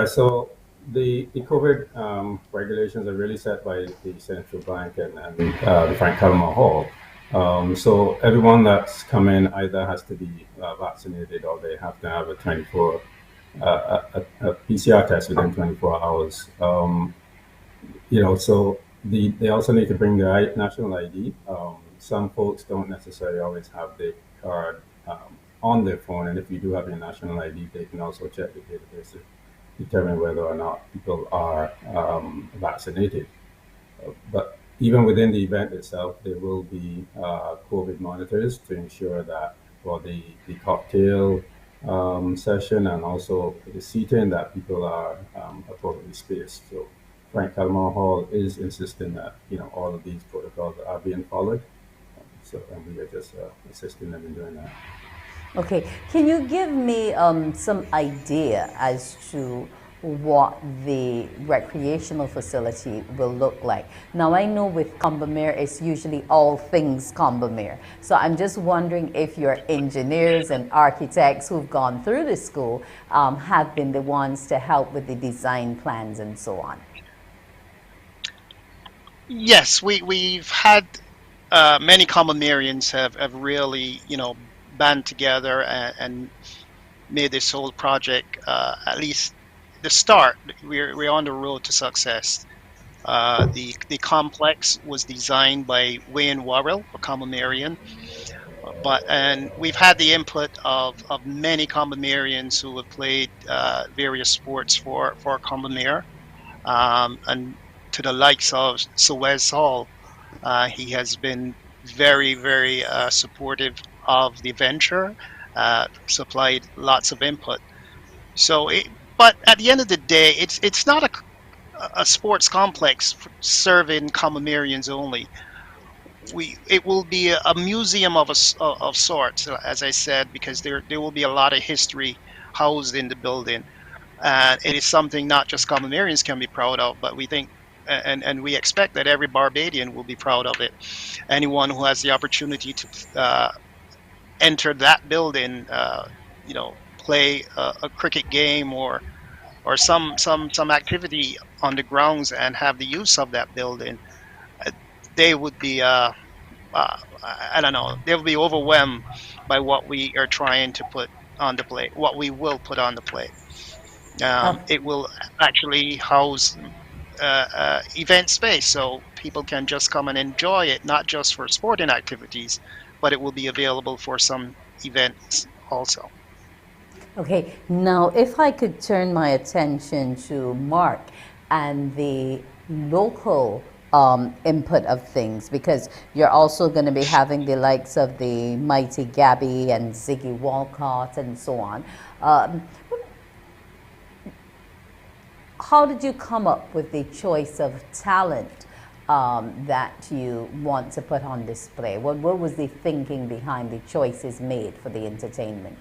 So the COVID regulations are really set by the central bank and the Frank Kalmar Hall. So everyone that's come in either has to be vaccinated or they have to have a PCR test within 24 hours. So they also need to bring their national ID. Some folks don't necessarily always have the card on their phone, and if you do have your national ID, they can also check the database to determine whether or not people are vaccinated. But even within the event itself, there will be COVID monitors to ensure that for the cocktail session and also the seating that people are appropriately spaced. So Frank Kalmar Hall is insisting that all of these protocols are being followed. And we are just assisting them in doing that. Okay, can you give me some idea as to what the recreational facility will look like? Now, I know with Combermere, it's usually all things Combermere. So I'm just wondering if your engineers and architects who've gone through the school have been the ones to help with the design plans and so on. Yes, we've had many Combermerians have really, band together and made this whole project, at least the start. We're on the road to success. The complex was designed by Wayne Worrell, a Combermerian, and we've had the input of many Combermerians who have played various sports for Combermere, and to the likes of Sir Wes Hall. He has been very, very supportive of the venture, supplied lots of input. So, but at the end of the day, it's not a sports complex serving Commonwealthians only. It will be a museum of sorts, as I said, because there will be a lot of history housed in the building, and it is something not just Commonwealthians can be proud of, but we think and we expect that every Barbadian will be proud of it. Anyone who has the opportunity to enter that building, play a cricket game or some activity on the grounds and have the use of that building, they would be I don't know, they'll be overwhelmed by what we are trying to put on the plate, what we will put on the plate. It will actually house event space, so people can just come and enjoy it, not just for sporting activities, but it will be available for some events also. Okay, now if I could turn my attention to Mark and the local input of things, because you're also going to be having the likes of the mighty Gabby and Ziggy Walcott and so on. How did you come up with the choice of talent that you want to put on display? What was the thinking behind the choices made for the entertainment?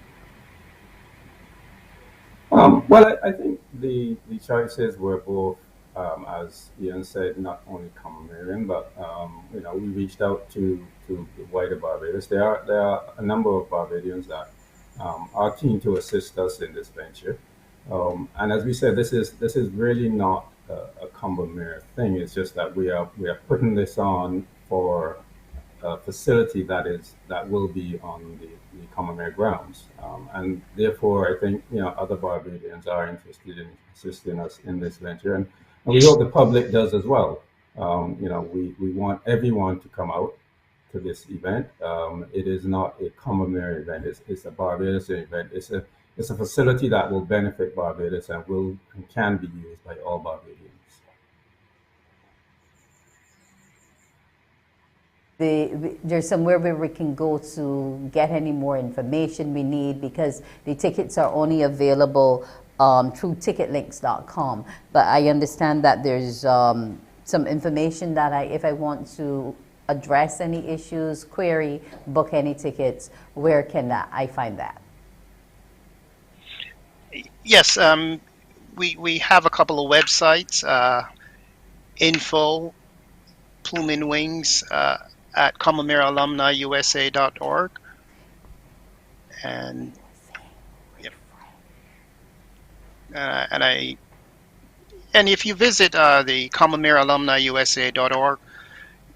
Well, I think the choices were both, as Ian said, not only Commonwealthian, but we reached out to the wider Barbados. There are a number of Barbadians that are keen to assist us in this venture. And as we said, this is really not a Commonwealthian thing. It's just that we are putting this on for a facility that will be on the Commonwealth grounds, and therefore I think other Barbadians are interested in assisting us in this venture, and we hope the public does as well. We want everyone to come out to this event. It is not a Commonwealth event; it's a Barbados event. It's a facility that will benefit Barbados and can be used by all Barbadians. There's somewhere where we can go to get any more information we need, because the tickets are only available through ticketlinks.com. But I understand that there's some information that if I want to address any issues, query, book any tickets, where can I find that? Yes, we have a couple of websites, info, Plume Wings, at commonwealthalumniusa.org, and and if you visit the commonwealthalumniusa.org,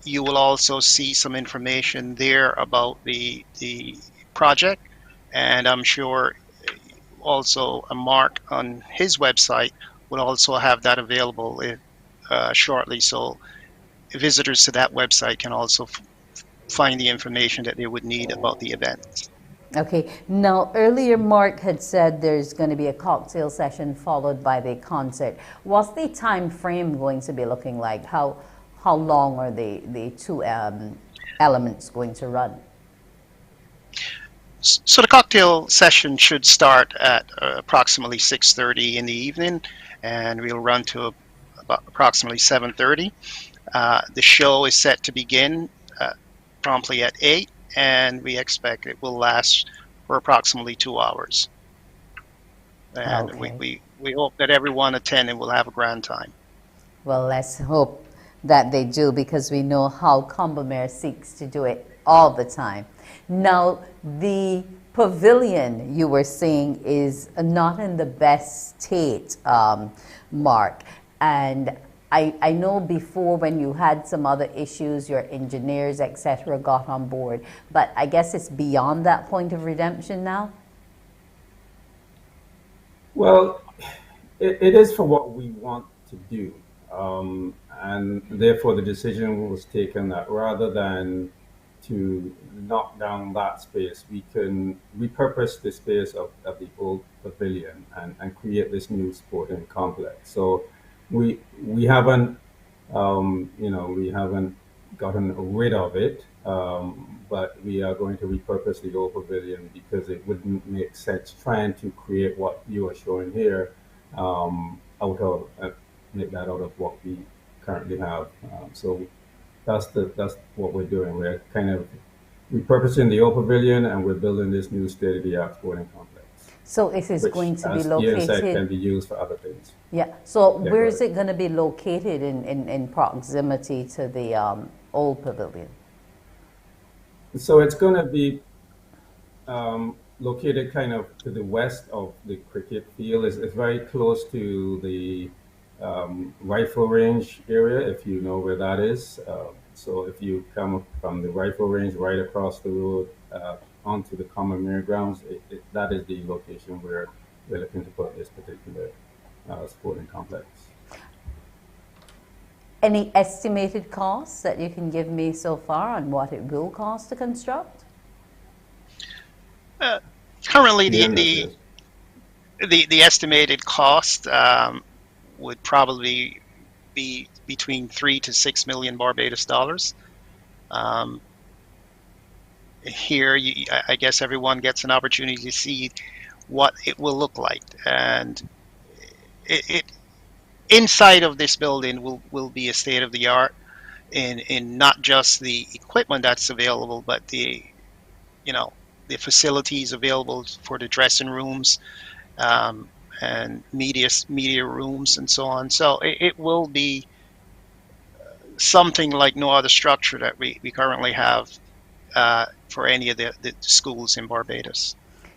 you will also see some information there about the project, and I'm sure also Mark on his website will also have that available shortly, so visitors to that website can also find the information that they would need about the event. Okay, now earlier Mark had said there's going to be a cocktail session followed by the concert. What's the time frame going to be looking like? How long are the two elements going to run? So the cocktail session should start at approximately 6:30 in the evening, and we'll run to about approximately 7:30. The show is set to begin promptly at 8, and we expect it will last for approximately 2 hours. And we hope that everyone attending will have a grand time. Well, let's hope that they do, because we know how Combermere seeks to do it all the time. Now, the pavilion you were saying is not in the best state, Mark, and I know before when you had some other issues, your engineers, etc., got on board, but I guess it's beyond that point of redemption now? Well, it is for what we want to do, and therefore the decision was taken that rather than to knock down that space, we can repurpose the space of the old pavilion and create this new sporting complex. So we haven't we haven't gotten rid of it. But we are going to repurpose the old pavilion because it wouldn't make sense trying to create what you are showing here out of make that out of what we currently have. So that's what we're doing. We're kind of repurposing the old pavilion and we're building this new state-of-the-art sporting complex. So it is Which, going to be as Ian said, located. can be used for other things. Yeah. So Yeah, where go is it going to be located in proximity to the old pavilion? So it's going to be located kind of to the west of the cricket field. It's very close to the rifle range area, if you know where that is. So if you come from the rifle range right across the road onto the common mirror grounds, that is the location where we're looking to put this particular sporting complex. Any estimated costs that you can give me so far on what it will cost to construct? Currently, the estimated cost would probably be between 3 to 6 million Barbados dollars. Here, I guess everyone gets an opportunity to see what it will look like, and it inside of this building will be a state of the art in not just the equipment that's available, but the facilities available for the dressing rooms and media rooms and so on. So it will be something like no other structure that we currently have for any of the schools in Barbados.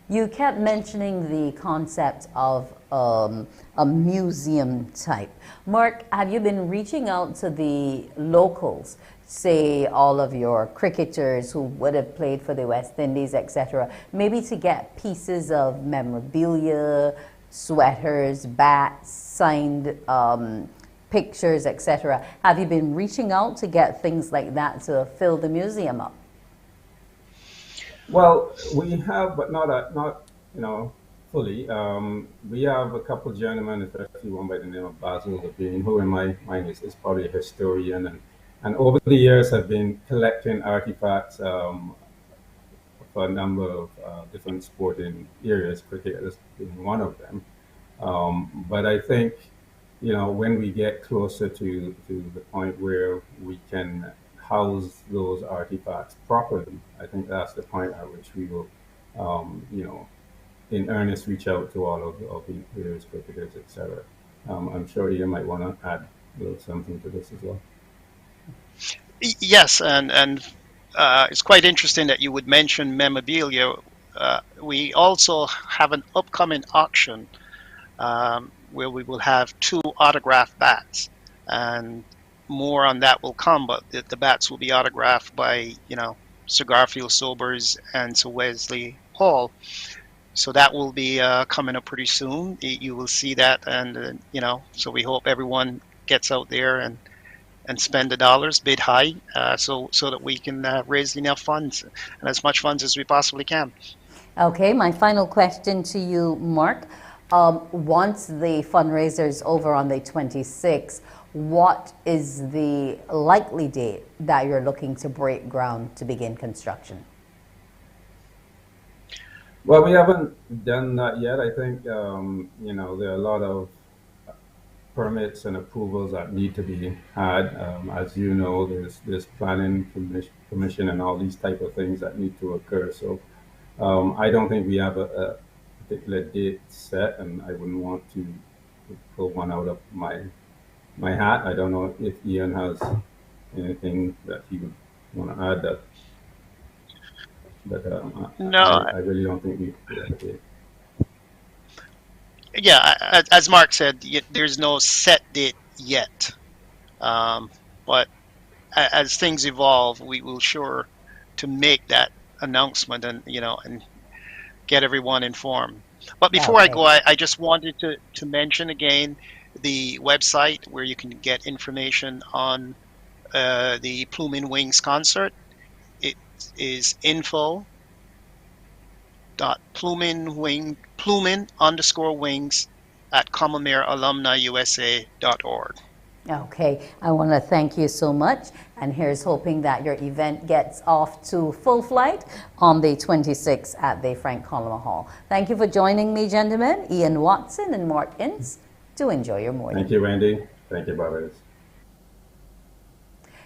You kept mentioning the concept of a museum type. Mark, have you been reaching out to the locals, say all of your cricketers who would have played for the West Indies, etc., maybe to get pieces of memorabilia, sweaters, bats, signed pictures, etc.? Have you been reaching out to get things like that to fill the museum up? Well, we have, but not fully. We have a couple of gentlemen, especially one by the name of Basil Levine, who in my mind is probably a historian, and over the years have been collecting artifacts for a number of different sporting areas, cricket is being one of them. But I think, when we get closer to the point where we can house those artifacts properly, I think that's the point at which we will, in earnest, reach out to all of the various cricketers, etc. I'm sure you might want to add a little something to this as well. Yes, and it's quite interesting that you would mention memorabilia. We also have an upcoming auction where we will have 2 autographed bats, and more on that will come, but the bats will be autographed by, Sir Garfield Sobers and Sir Wesley Hall. So that will be coming up pretty soon. You will see that, and so we hope everyone gets out there and spend the dollars, bid high, so that we can raise enough funds and as much funds as we possibly can. Okay, my final question to you, Mark. Once the fundraiser is over on the 26th, what is the likely date that you're looking to break ground to begin construction? Well, we haven't done that yet. I think, there are a lot of permits and approvals that need to be had. As you know, there's planning commission and all these type of things that need to occur. So I don't think we have a particular date set, and I wouldn't want to pull one out of my hat. I don't know if Ian has anything that he would want to add. No, I really don't think we have a date. Yeah, as Mark said, there's no set date yet, but as things evolve, we will sure to make that announcement and get everyone informed. But before I go, I just wanted to mention again the website where you can get information on the Plumin Wings concert. It is info.plumin_wings at commonwealthAlumniUSA.org. Okay, I want to thank you so much, and here's hoping that your event gets off to full flight on the 26th at the Frank Collins Hall. Thank you for joining me, gentlemen, Ian Watson and Mark Ince. Do enjoy your morning. Thank you, Wendy. Thank you, Barbados.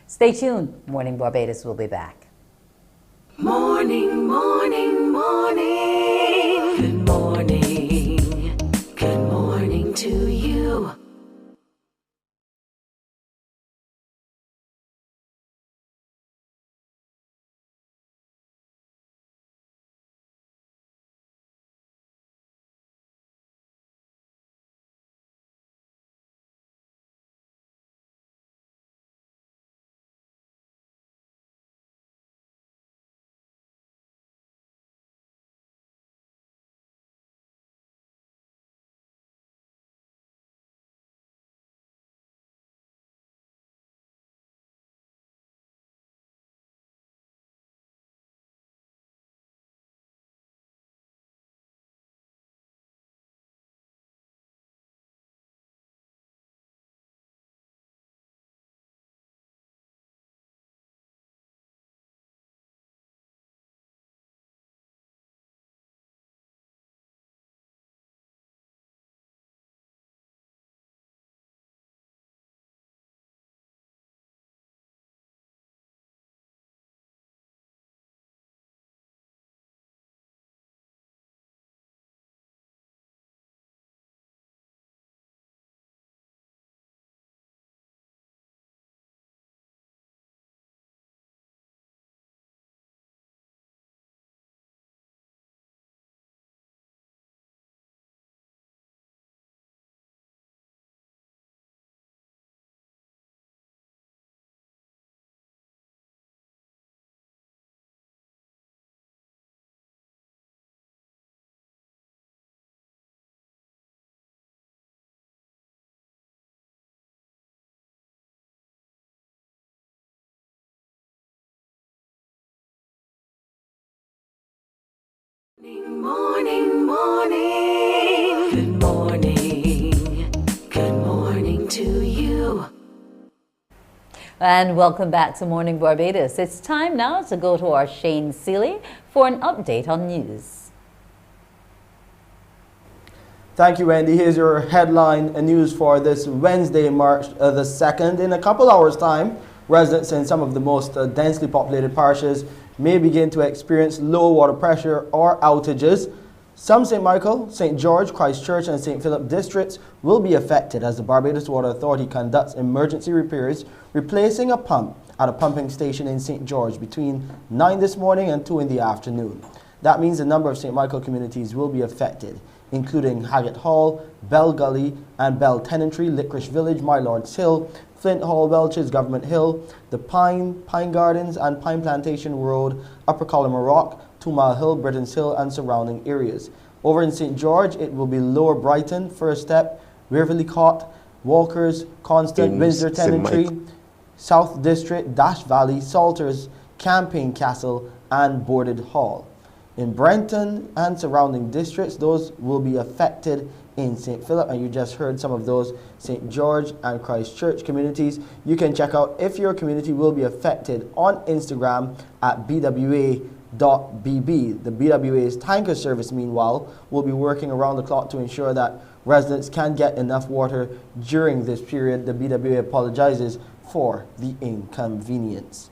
Stay tuned. Morning Barbados will be back. Morning, morning, morning. Good morning. Good morning to you. Morning, morning. Good morning. Good morning to you. And welcome back to Morning Barbados. It's time now to go to our Shane Seeley for an update on news. Thank you, Wendy. Here's your headline news for this Wednesday, March the 2nd. In a couple hours' time, residents in some of the most densely populated parishes may begin to experience low water pressure or outages. Some St. Michael, St. George, Christchurch, and St. Philip districts will be affected as the Barbados Water Authority conducts emergency repairs, replacing a pump at a pumping station in St. George between 9 this morning and 2 in the afternoon. That means a number of St. Michael communities will be affected, including Haggett Hall, Bell Gully, and Bell Tenantry, Licorice Village, My Lord's Hill, Flint Hall, Welches, Government Hill, The Pine, Pine Gardens, and Pine Plantation Road, Upper Column Rock, 2 Mile Hill, Britain's Hill, and surrounding areas. Over in St. George, it will be Lower Brighton, First Step, Waverley Court, Walkers, Constant, Windsor Tenantry, South District, Dash Valley, Salters, Campaign Castle, and Boarded Hall. In Brenton and surrounding districts, those will be affected in St. Philip, and you just heard some of those St. George and Christchurch communities. You can check out if your community will be affected on Instagram at bwa.bb. The BWA's tanker service, meanwhile, will be working around the clock to ensure that residents can get enough water during this period. The BWA apologizes for the inconvenience.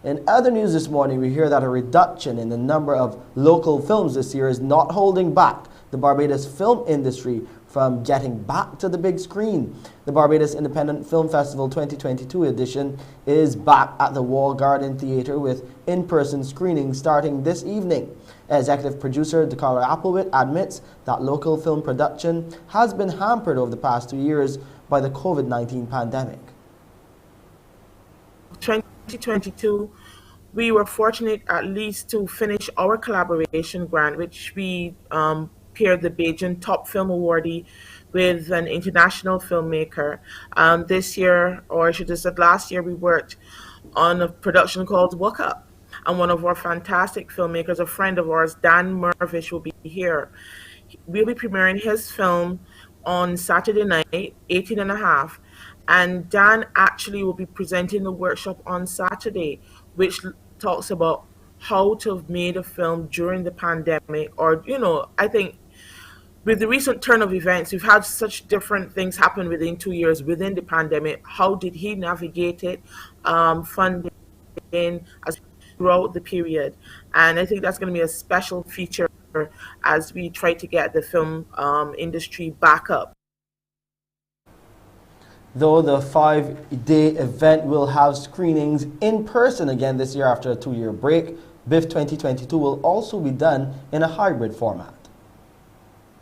In other news this morning, we hear that a reduction in the number of local films this year is not holding back the Barbados film industry from getting back to the big screen. The Barbados Independent Film Festival 2022 edition is back at the Wall Garden Theatre with in-person screenings starting this evening. Executive producer DeCarlo Applewhite admits that local film production has been hampered over the past 2 years by the COVID-19 pandemic. 2022, we were fortunate at least to finish our collaboration grant, which we paired the Beijing Top Film Awardee with an international filmmaker. This year, or I should have said last year, we worked on a production called Woke Up. And one of our fantastic filmmakers, a friend of ours, Dan Mervish, will be here. We'll be premiering his film on Saturday night, 18 and a half. And Dan actually will be presenting the workshop on Saturday, which talks about how to have made a film during the pandemic. Or, I think with the recent turn of events, we've had such different things happen within 2 years within the pandemic. How did he navigate it, funding as throughout the period? And I think that's going to be a special feature as we try to get the film industry back up. Though the 5-day event will have screenings in person again this year after a 2-year break, BIF 2022 will also be done in a hybrid format.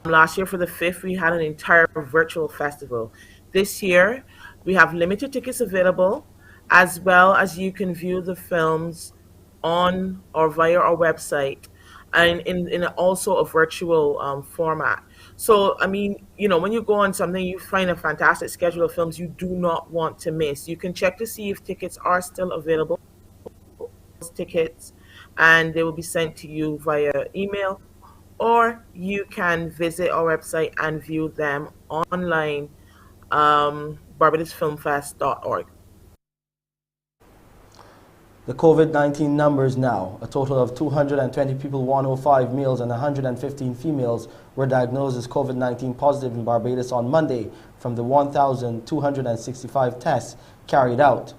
Last year for the 5th, we had an entire virtual festival. This year, we have limited tickets available, as well as you can view the films on or via our website, and in also a virtual format. So, I mean, when you go on something, you find a fantastic schedule of films you do not want to miss. You can check to see if tickets are still available, tickets, and they will be sent to you via email, or you can visit our website and view them online, barbadosfilmfest.org. The COVID-19 numbers now. A total of 220 people, 105 males and 115 females were diagnosed as COVID-19 positive in Barbados on Monday from the 1,265 tests carried out.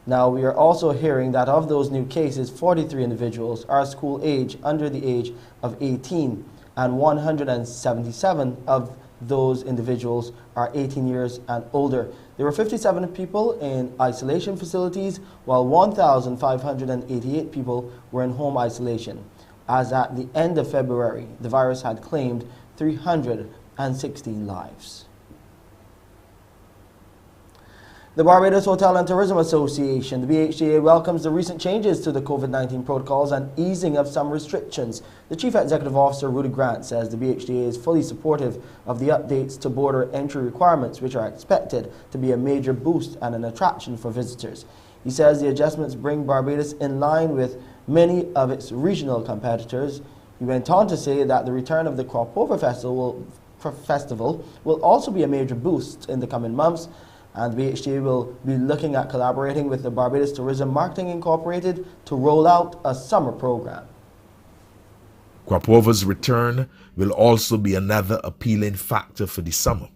Now, we are also hearing that of those new cases, 43 individuals are school age, under the age of 18, and 177 of those individuals are 18 years and older. There were 57 people in isolation facilities, while 1,588 people were in home isolation. As at the end of February, the virus had claimed 316 lives. The Barbados Hotel and Tourism Association, the BHTA, welcomes the recent changes to the COVID-19 protocols and easing of some restrictions. The Chief Executive Officer, Rudy Grant, says the BHTA is fully supportive of the updates to border entry requirements, which are expected to be a major boost and an attraction for visitors. He says the adjustments bring Barbados in line with many of its regional competitors. He went on to say that the return of the Crop Over Festival will also be a major boost in the coming months, and the BHTA will be looking at collaborating with the Barbados Tourism Marketing Incorporated to roll out a summer program. Cropover's return will also be another appealing factor for the summer.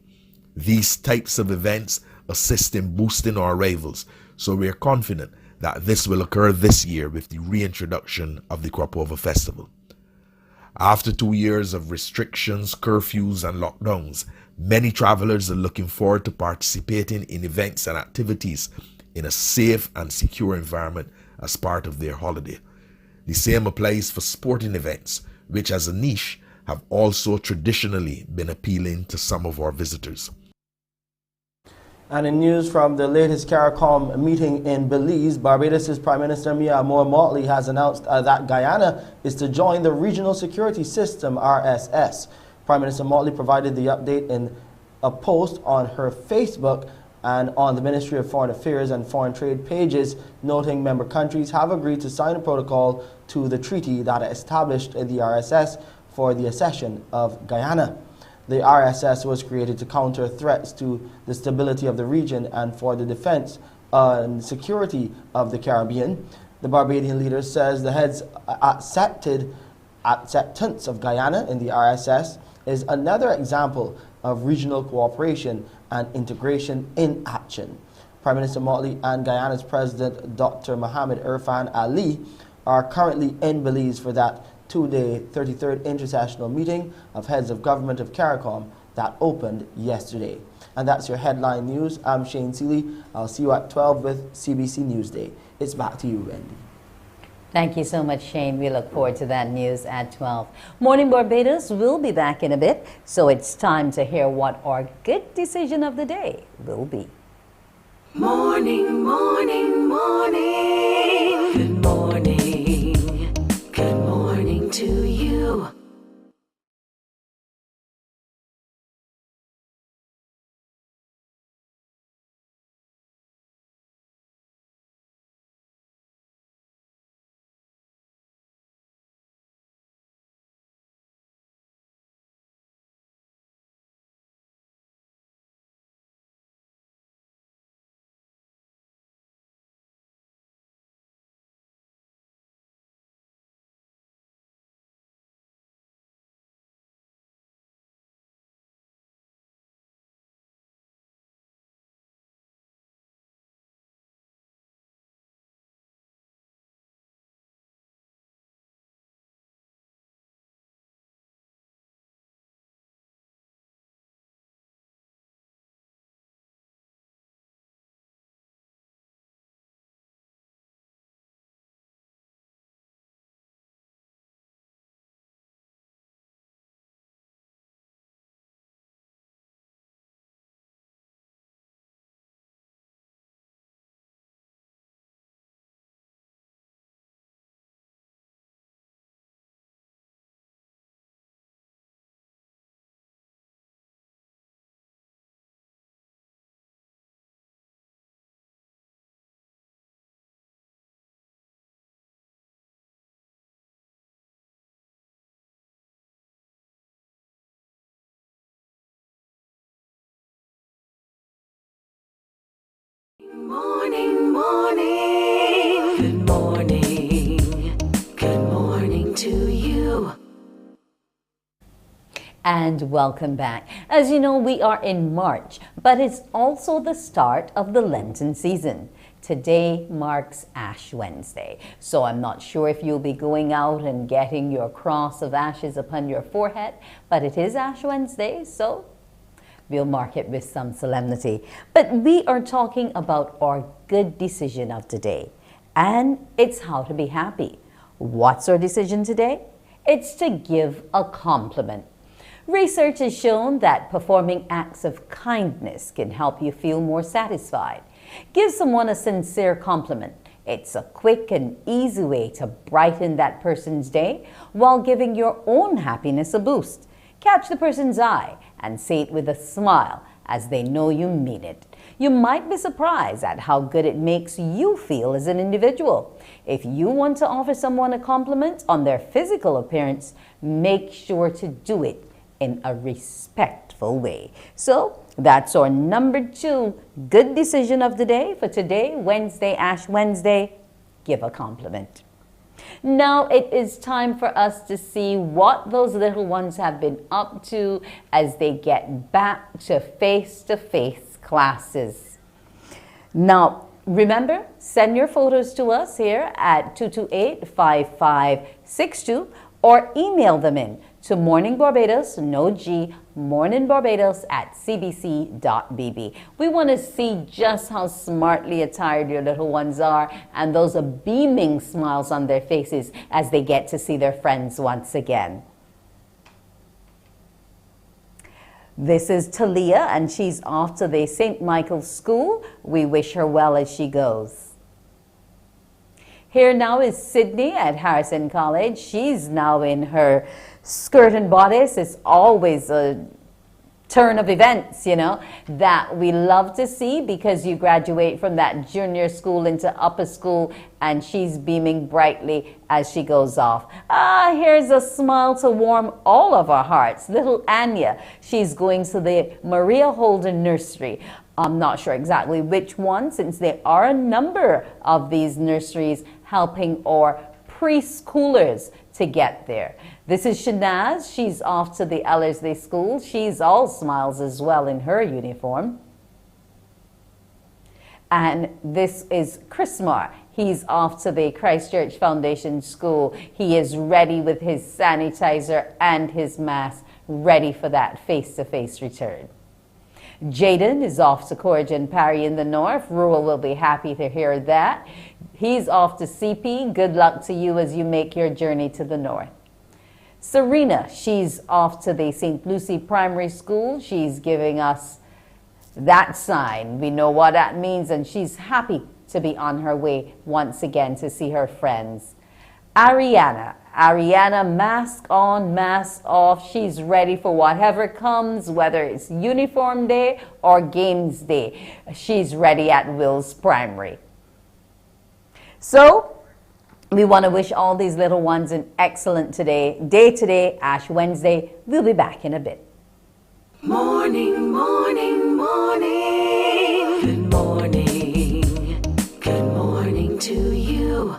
These types of events assist in boosting our arrivals, so we are confident that this will occur this year with the reintroduction of the Cropover Festival. After 2 years of restrictions, curfews and lockdowns, many travelers are looking forward to participating in events and activities in a safe and secure environment as part of their holiday. The same applies for sporting events, which as a niche have also traditionally been appealing to some of our visitors. And in news from the latest CARICOM meeting in Belize, Barbados' Prime Minister Mia Motley has announced that Guyana is to join the Regional Security System, RSS. Prime Minister Motley provided the update in a post on her Facebook and on the Ministry of Foreign Affairs and Foreign Trade pages, noting member countries have agreed to sign a protocol to the treaty that established the RSS for the accession of Guyana. The RSS was created to counter threats to the stability of the region and for the defense and security of the Caribbean. The Barbadian leader says the head's acceptance of Guyana in the RSS is another example of regional cooperation and integration in action. Prime Minister Motley and Guyana's President Dr. Mohamed Irfan Ali are currently in Belize for that 2-day 33rd Intersessional Meeting of Heads of Government of CARICOM that opened yesterday. And that's your headline news. I'm Shane Seeley. I'll see you at 12 with CBC Newsday. It's back to you, Wendy. Thank you so much, Shane. We look forward to that news at 12. Morning Barbados will be back in a bit, so it's time to hear what our good decision of the day will be. Morning, morning, morning. Good morning. Good morning to you. Morning, morning. Good morning. Good morning to you. And welcome back. As you know, we are in March, but it's also the start of the Lenten season. Today marks Ash Wednesday, so I'm not sure if you'll be going out and getting your cross of ashes upon your forehead, but it is Ash Wednesday, so we'll mark it with some solemnity. But we are talking about our good decision of today, and it's how to be happy. What's our decision today? It's to give a compliment. Research has shown that performing acts of kindness can help you feel more satisfied. Give someone a sincere compliment. It's a quick and easy way to brighten that person's day while giving your own happiness a boost. Catch the person's eye and say it with a smile as they know you mean it. You might be surprised at how good it makes you feel as an individual. If you want to offer someone a compliment on their physical appearance, make sure to do it in a respectful way. So that's our number 2 good decision of the day for today, Wednesday, Ash Wednesday. Give a compliment. Now it is time for us to see what those little ones have been up to as they get back to face-to-face classes. Now, remember, send your photos to us here at 228-5562 or email them in to Mornin Barbados, no G, morninbarbados@cbc.bb. We want to see just how smartly attired your little ones are, and those are beaming smiles on their faces as they get to see their friends once again. This is Talia, and she's off to the St. Michael's School. We wish her well as she goes. Here now is Sydney at Harrison College. She's now in her skirt and bodice. It's always a turn of events, you know, that we love to see because you graduate from that junior school into upper school, and she's beaming brightly as she goes off. Here's a smile to warm all of our hearts. Little Anya, she's going to the Maria Holden Nursery. I'm not sure exactly which one, since there are a number of these nurseries helping our preschoolers to get there. This is Shanaz. She's off to the Ellerslie School. She's all smiles as well in her uniform. And this is Chrismar. He's off to the Christchurch Foundation School. He is ready with his sanitizer and his mask, ready for that face-to-face return. Jaden is off to Courage and Parry in the north. Rural will be happy to hear that. He's off to CP. Good luck to you as you make your journey to the north. Serena, she's off to the St. Lucie Primary School. She's giving us that sign. We know what that means, and she's happy to be on her way once again to see her friends. Ariana, mask on, mask off. She's ready for whatever comes, whether it's uniform day or games day. She's ready at Wills Primary. So, we want to wish all these little ones an excellent day today, Ash Wednesday. We'll be back in a bit. Morning, morning, morning. Good morning. Good morning to you.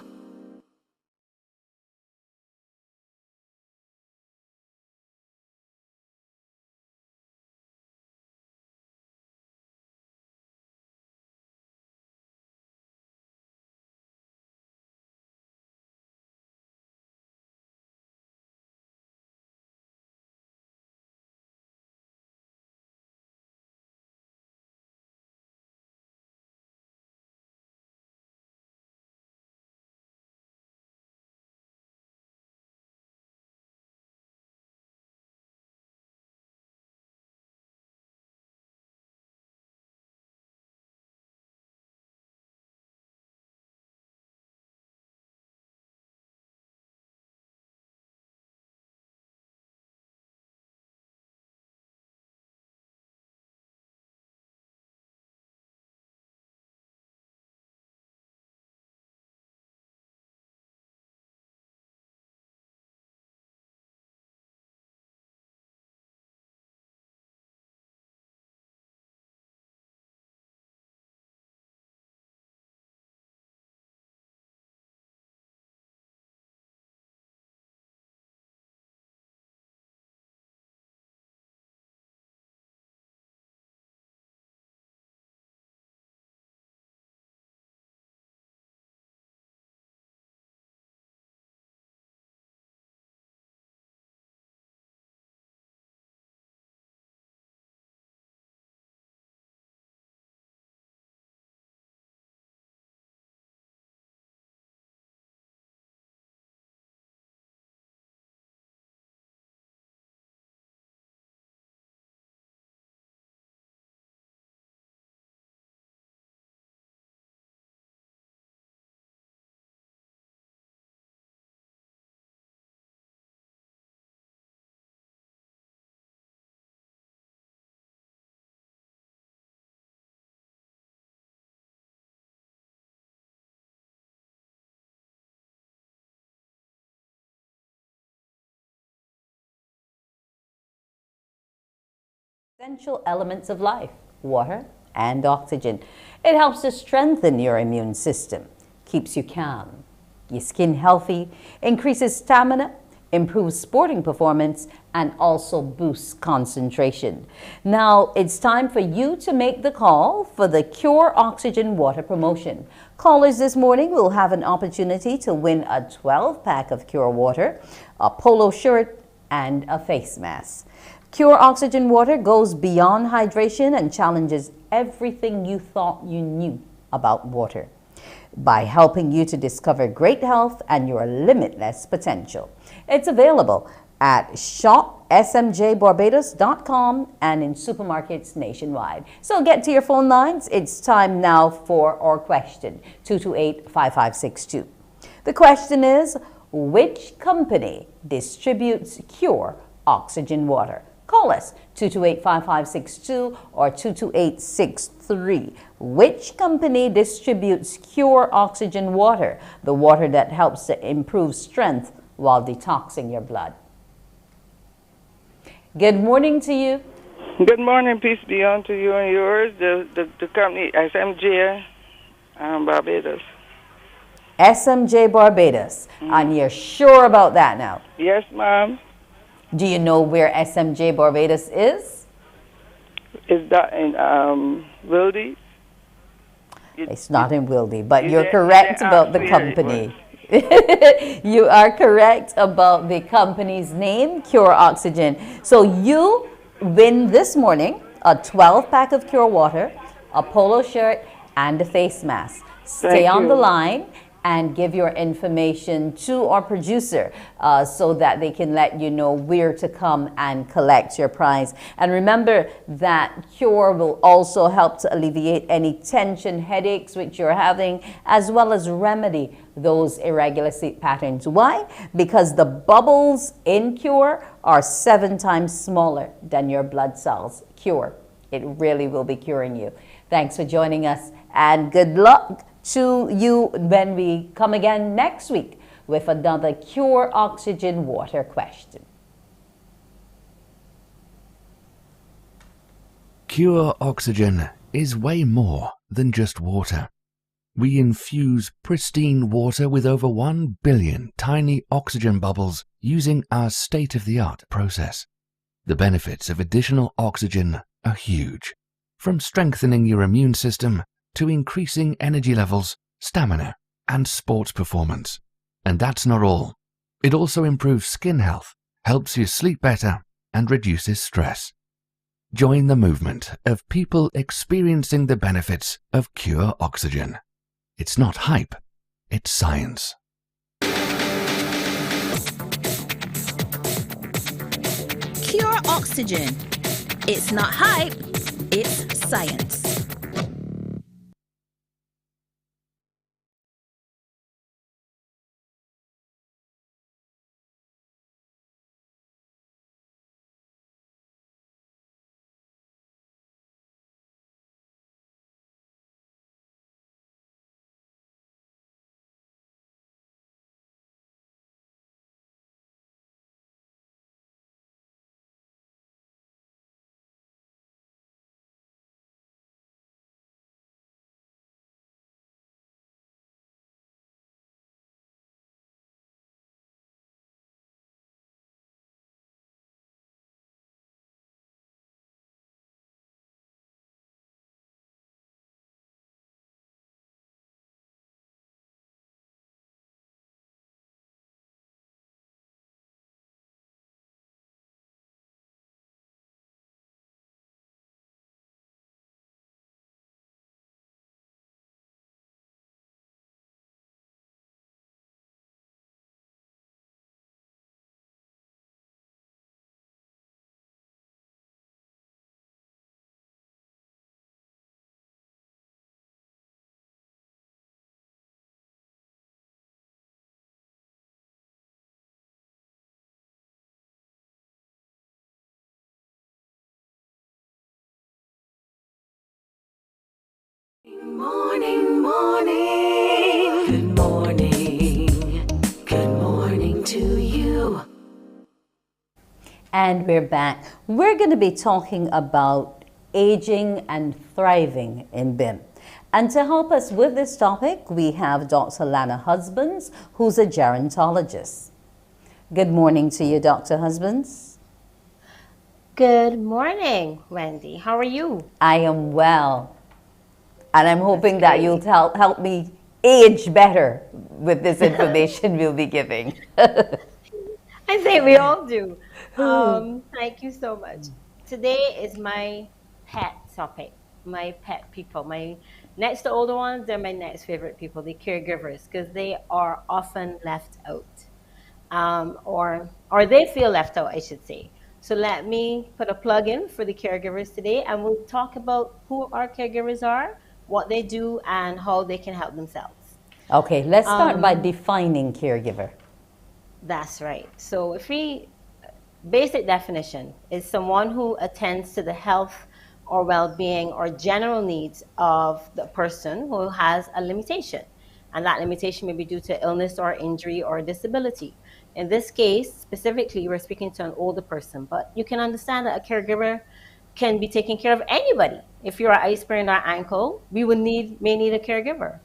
essential elements of life, water and oxygen. It helps to strengthen your immune system, keeps you calm, your skin healthy, increases stamina, improves sporting performance, and also boosts concentration. Now, it's time for you to make the call for the Cure Oxygen Water promotion. Callers this morning will have an opportunity to win a 12-pack of Cure Water, a polo shirt, and a face mask. Cure Oxygen Water goes beyond hydration and challenges everything you thought you knew about water by helping you to discover great health and your limitless potential. It's available at shopsmjbarbados.com and in supermarkets nationwide. So get to your phone lines. It's time now for our question, 228-5562. The question is, which company distributes Cure Oxygen Water? Call us 228-5562 or 228-63. Which company distributes Cure Oxygen Water, the water that helps to improve strength while detoxing your blood? Good morning to you. Good morning. Peace be unto you and yours. The company SMJ Barbados. SMJ Barbados. And you're sure about that now? Yes, ma'am. Do you know where SMJ Barbados is? Is that in Wildy? It's not in Wildy, but you're correct about the company. You are correct about the company's name, Cure Oxygen. So you win this morning a 12-pack of Cure Water, a polo shirt, and a face mask. Stay on the line and give your information to our producer so that they can let you know where to come and collect your prize. And remember that Cure will also help to alleviate any tension, headaches which you're having, as well as remedy those irregular sleep patterns. Why? Because the bubbles in Cure are 7 times smaller than your blood cells. Cure. It really will be curing you. Thanks for joining us and good luck to you when we come again next week with another Cure Oxygen Water question. Cure Oxygen is way more than just water. We infuse pristine water with over 1 billion tiny oxygen bubbles using our state-of-the-art process. The benefits of additional oxygen are huge, from strengthening your immune system to increasing energy levels, stamina, and sports performance. And that's not all. It also improves skin health, helps you sleep better, and reduces stress. Join the movement of people experiencing the benefits of Cure Oxygen. It's not hype, it's science. Cure Oxygen. It's not hype, it's science. Morning, morning. Good morning. Good morning to you. And we're back. We're going to be talking about aging and thriving in BIM. And to help us with this topic, we have Dr. Lana Husbands, who's a gerontologist. Good morning to you, Dr. Husbands. Good morning, Wendy. How are you? I am well. And I'm hoping that you'll help me age better with this information we'll be giving. I think we all do. Thank you so much. Today is my pet topic, my pet people. My next to older ones, they're my next favorite people, the caregivers, because they are often left out. Or they feel left out, I should say. So let me put a plug in for the caregivers today, and we'll talk about who our caregivers are, what they do, and how they can help themselves. Okay, let's start by defining caregiver. That's right. So basic definition is someone who attends to the health or well-being or general needs of the person who has a limitation. And that limitation may be due to illness or injury or disability. In this case, specifically, we're speaking to an older person, but you can understand that a caregiver can be taking care of anybody. If you're an sprained our ankle, we may need a caregiver.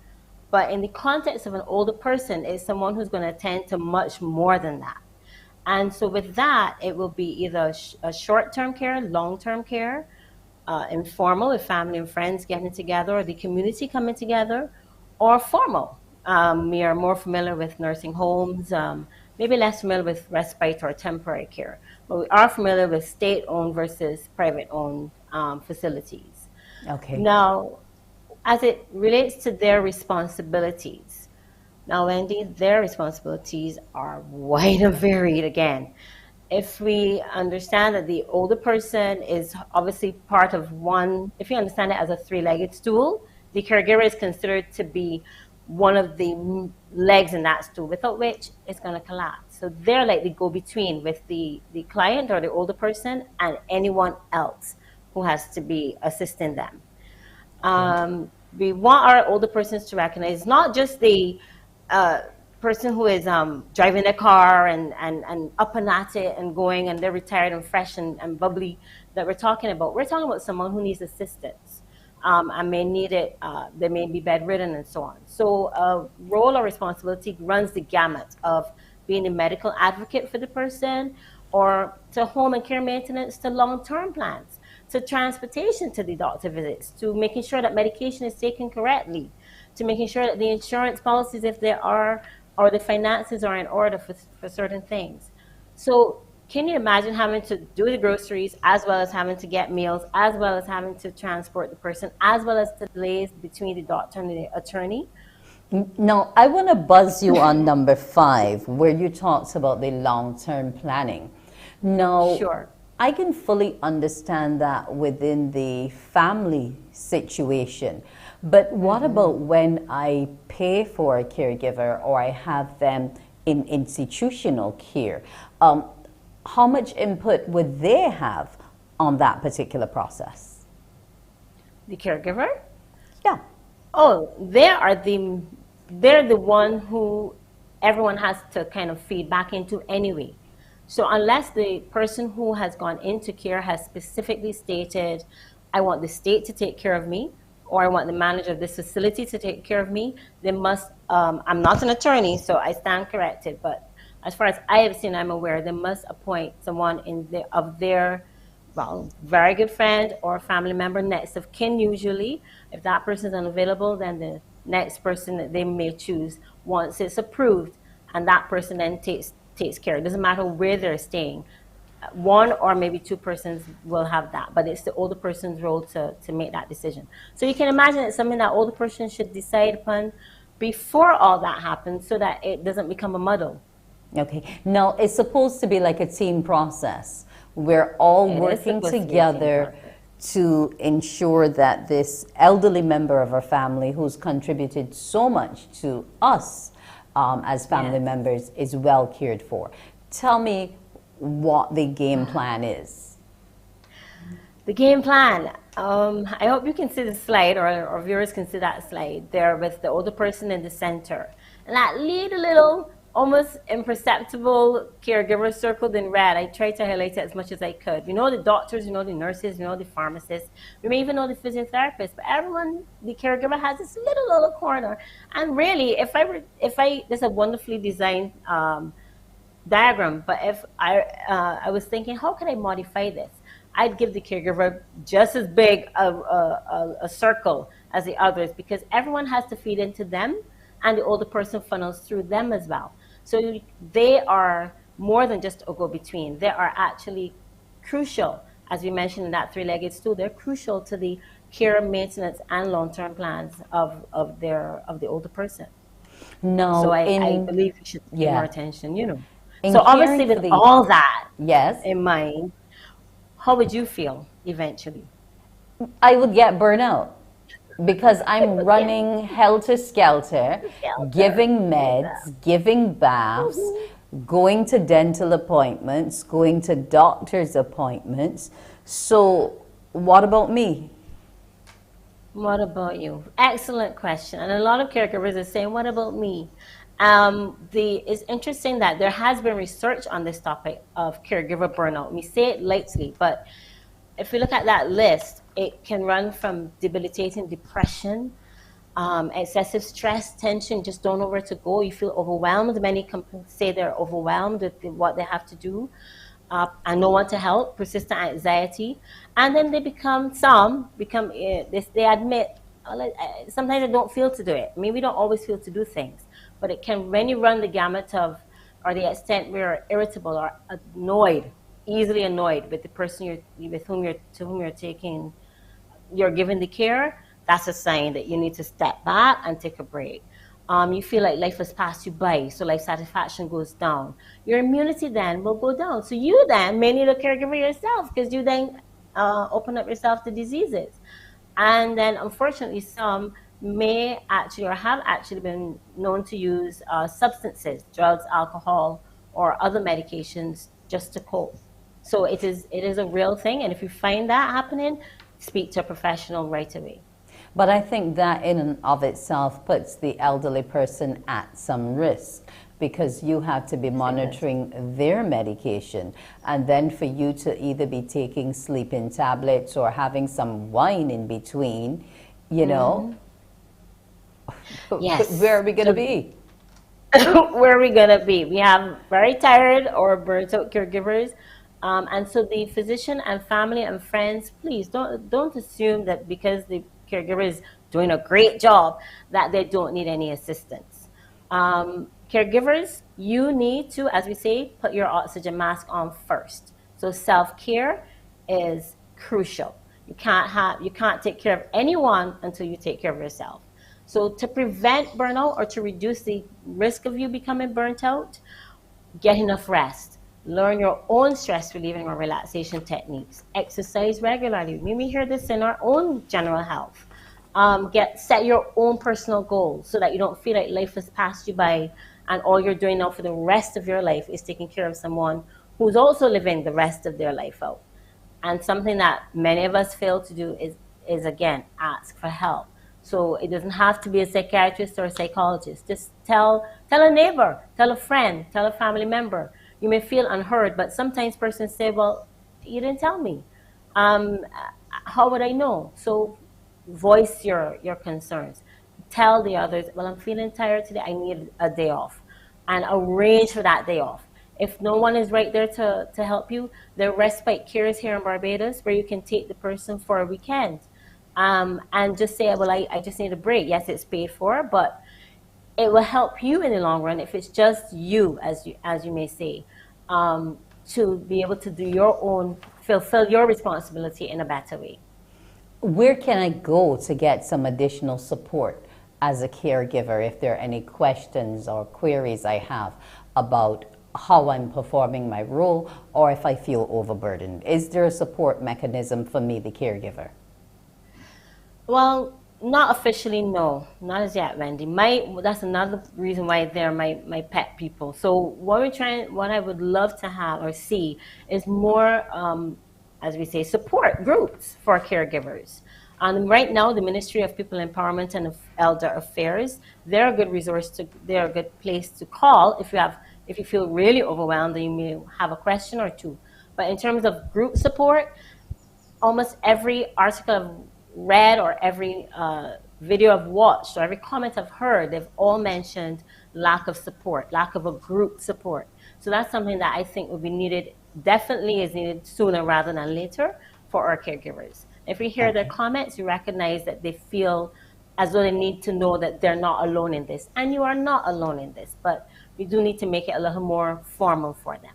But in the context of an older person, it's someone who's going to attend to much more than that. And so with that, it will be either a short-term care, long-term care, informal with family and friends getting together, or the community coming together, or formal. We are more familiar with nursing homes, maybe less familiar with respite or temporary care. But we are familiar with state-owned versus private-owned facilities. Okay. Now, as it relates to their responsibilities, now, Wendy, their responsibilities are wide and varied again. If we understand that the older person is obviously part of one, if you understand it as a three-legged stool, the caregiver is considered to be one of the legs in that stool, without which it's going to collapse. So they're like the go-between with the client or the older person and anyone else who has to be assisting them. We want our older persons to recognize not just the person who is driving a car and up and at it and going and they're retired and fresh and bubbly that we're talking about. We're talking about someone who needs assistance and may need it, they may be bedridden and so on. So role or responsibility runs the gamut of being a medical advocate for the person, or to home and care maintenance, to long-term plans, to transportation to the doctor visits, to making sure that medication is taken correctly, to making sure that the insurance policies, if there are, or the finances are in order for certain things. So can you imagine having to do the groceries, as well as having to get meals, as well as having to transport the person, as well as the delays between the doctor and the attorney? No, I want to buzz you on number 5, where you talked about the long-term planning. Now, sure. I can fully understand that within the family situation. But what about when I pay for a caregiver or I have them in institutional care? How much input would they have on that particular process? The caregiver? Yeah. Oh, they're the one who everyone has to kind of feed back into anyway. So unless the person who has gone into care has specifically stated, I want the state to take care of me, or I want the manager of this facility to take care of me, they must, I'm not an attorney, so I stand corrected, but as far as I have seen, I'm aware, they must appoint someone of their, well, very good friend or family member, next of kin usually. If that person is unavailable, then the next person that they may choose, once it's approved, and that person then takes care. It doesn't matter where they're staying. One or maybe two persons will have that, but it's the older person's role to make that decision. So you can imagine it's something that older person should decide upon before all that happens, so that it doesn't become a muddle. Okay. Now, it's supposed to be like a team process. We're all working together to ensure that this elderly member of our family who's contributed so much to us as family members is well cared for. Tell me what the game plan is. The game plan. I hope you can see the slide, or viewers can see that slide there with the older person in the center. And that little almost imperceptible caregiver circled in red. I tried to highlight it as much as I could. We know the doctors, we know the nurses, we know the pharmacists, we may even know the physiotherapists, but everyone, the caregiver has this little corner. And really, this is a wonderfully designed diagram, but if I was thinking, how can I modify this? I'd give the caregiver just as big a circle as the others, because everyone has to feed into them, and the older person funnels through them as well. So they are more than just a go-between. They are actually crucial, as we mentioned in that three-legged stool. They're crucial to the care, maintenance, and long-term plans of the older person. No, so I believe we should pay more attention. In so obviously, with all that in mind, how would you feel eventually? I would get burnout. Because I'm running helter-skelter, giving meds, giving baths, going to dental appointments, going to doctor's appointments. So what about me? What about you? Excellent question. And a lot of caregivers are saying, what about me? It's interesting that there has been research on this topic of caregiver burnout. We say it lightly, but if we look at that list, it can run from debilitating depression, excessive stress, tension, just don't know where to go. You feel overwhelmed. Many say they're overwhelmed with what they have to do, and no one to help, persistent anxiety. And then they admit, sometimes I don't feel to do it. Maybe we don't always feel to do things, but it can, when you run the gamut of, or the extent where you're irritable or annoyed, easily annoyed with the person to whom you're giving the care, that's a sign that you need to step back and take a break. You feel like life has passed you by, so life satisfaction goes down. Your immunity then will go down. So you then may need a caregiver yourself, because you then open up yourself to diseases. And then unfortunately, some may actually or have actually been known to use substances, drugs, alcohol, or other medications just to cope. So it is a real thing, and if you find that happening, speak to a professional right away. But I think that in and of itself puts the elderly person at some risk, because you have to be monitoring their medication, and then for you to either be taking sleeping tablets or having some wine in between, know, yes. Where are we going to be? Where are we going to be? We have very tired or burnt out caregivers. And so the physician and family and friends, please don't assume that because the caregiver is doing a great job that they don't need any assistance. Caregivers, you need to, as we say, put your oxygen mask on first. So self-care is crucial. You can't take care of anyone until you take care of yourself. So to prevent burnout or to reduce the risk of you becoming burnt out, get enough rest. Learn your own stress relieving or relaxation techniques. Exercise regularly. We hear this in our own general health. Set your own personal goals so that you don't feel like life has passed you by and all you're doing now for the rest of your life is taking care of someone who's also living the rest of their life out. And something that many of us fail to do is again, ask for help. So it doesn't have to be a psychiatrist or a psychologist. Just tell a neighbor, tell a friend, tell a family member. You may feel unheard, but sometimes persons say, well, you didn't tell me. How would I know? So voice your concerns. Tell the others, well, I'm feeling tired today. I need a day off. And arrange for that day off. If no one is right there to help you, there are respite cares here in Barbados where you can take the person for a weekend. And just say, well, I just need a break. Yes, it's paid for, but it will help you in the long run if it's just you, as you may say, to be able to do fulfill your responsibility in a better way. Where can I go to get some additional support as a caregiver if there are any questions or queries I have about how I'm performing my role, or if I feel overburdened? Is there a support mechanism for me, the caregiver? Well, not officially, no. Not as yet, Wendy. That's another reason why they're my pet people. So what I would love to have or see is more, as we say, support groups for caregivers. Right now, the Ministry of People Empowerment and Elder Affairs, they're a good resource they're a good place to call if you feel really overwhelmed and you may have a question or two. But in terms of group support, almost every article I've read or every video I've watched or every comment I've heard, they've all mentioned lack of support, lack of a group support. So that's something that I think would be needed, definitely is needed sooner rather than later for our caregivers. If we hear their comments, you recognize that they feel as though they need to know that they're not alone in this. And you are not alone in this, but we do need to make it a little more formal for them.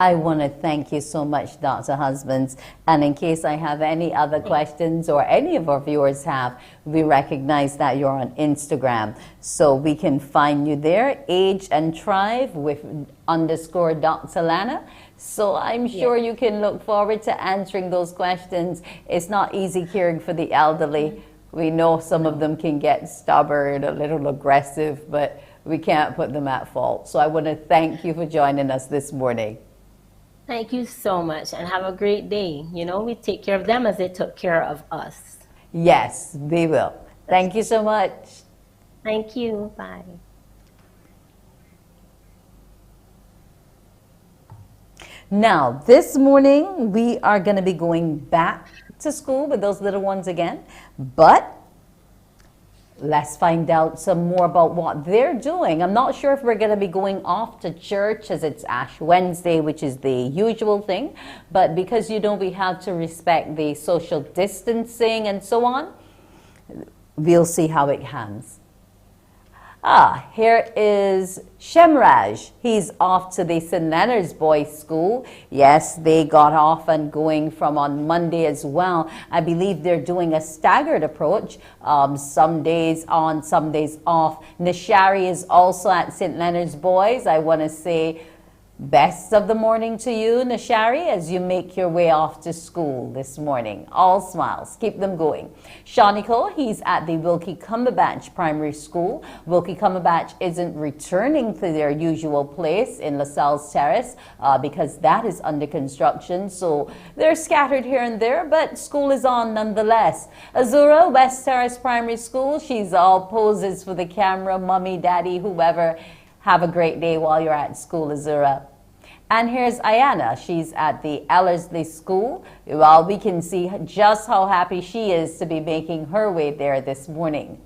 I want to thank you so much, Dr. Husbands. And in case I have any other questions or any of our viewers have, we recognize that you're on Instagram. So we can find you there, Age and Thrive with _ Dr. Lana. So I'm sure you can look forward to answering those questions. It's not easy caring for the elderly. We know some of them can get stubborn, a little aggressive, but we can't put them at fault. So I want to thank you for joining us this morning. Thank you so much and have a great day. You know, we take care of them as they took care of us. Yes, they will. Thank you so much. Thank you. Bye. Now, this morning, we are going to be going back to school with those little ones again, but let's find out some more about what they're doing. I'm not sure if we're going to be going off to church as it's Ash Wednesday, which is the usual thing, but because, you know, we have to respect the social distancing and so on, we'll see how it hangs. Here is Shemraj. He's off to the St. Leonard's Boys School. Yes, they got off and going from on Monday as well. I believe they're doing a staggered approach. Some days on, some days off. Nishari is also at St. Leonard's Boys. I want to say best of the morning to you, Nishari, as you make your way off to school this morning. All smiles. Keep them going. Shawniko, he's at the Wilkie Cumberbatch Primary School. Wilkie Cumberbatch isn't returning to their usual place in LaSalle's Terrace because that is under construction. So they're scattered here and there, but school is on nonetheless. Azura, West Terrace Primary School. She's all poses for the camera, mommy, daddy, whoever. Have a great day while you're at school, Azura. And here's Ayana. She's at the Ellerslie School. Well, we can see just how happy she is to be making her way there this morning.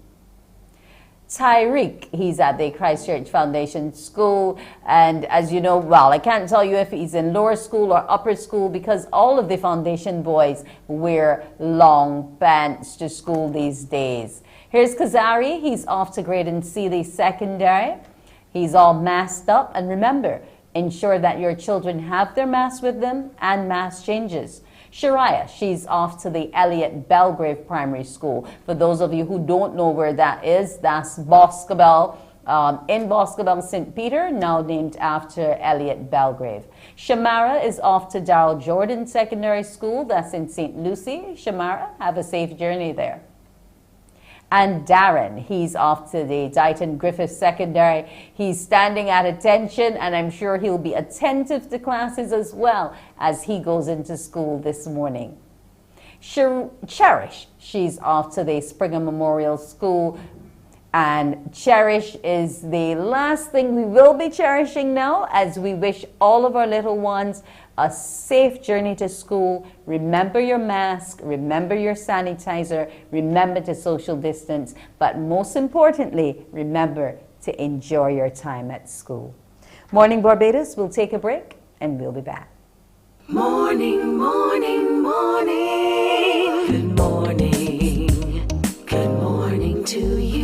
Tyreek, he's at the Christchurch Foundation School. And as you know, well, I can't tell you if he's in lower school or upper school because all of the foundation boys wear long pants to school these days. Here's Kazari. He's off to Graydon Seeley Secondary. He's all masked up. And remember, ensure that your children have their masks with them and mask changes. Shariah, she's off to the Elliott Belgrave Primary School. For those of you who don't know where that is, that's Boscobel, in Boscobel, St. Peter, now named after Elliott Belgrave. Shamara is off to Darrell Jordan Secondary School, that's in St. Lucie. Shamara, have a safe journey there. And Darren, he's off to the Dighton Griffith Secondary. He's standing at attention, and I'm sure he'll be attentive to classes as well as he goes into school this morning. Cherish, she's off to the Springer Memorial School. And cherish is the last thing we will be cherishing now, as we wish all of our little ones a safe journey to school. Remember your mask, remember your sanitizer, remember to social distance, but most importantly, remember to enjoy your time at school. Morning Barbados, we'll take a break and we'll be back. Morning, morning, morning. Good morning. Good morning to you.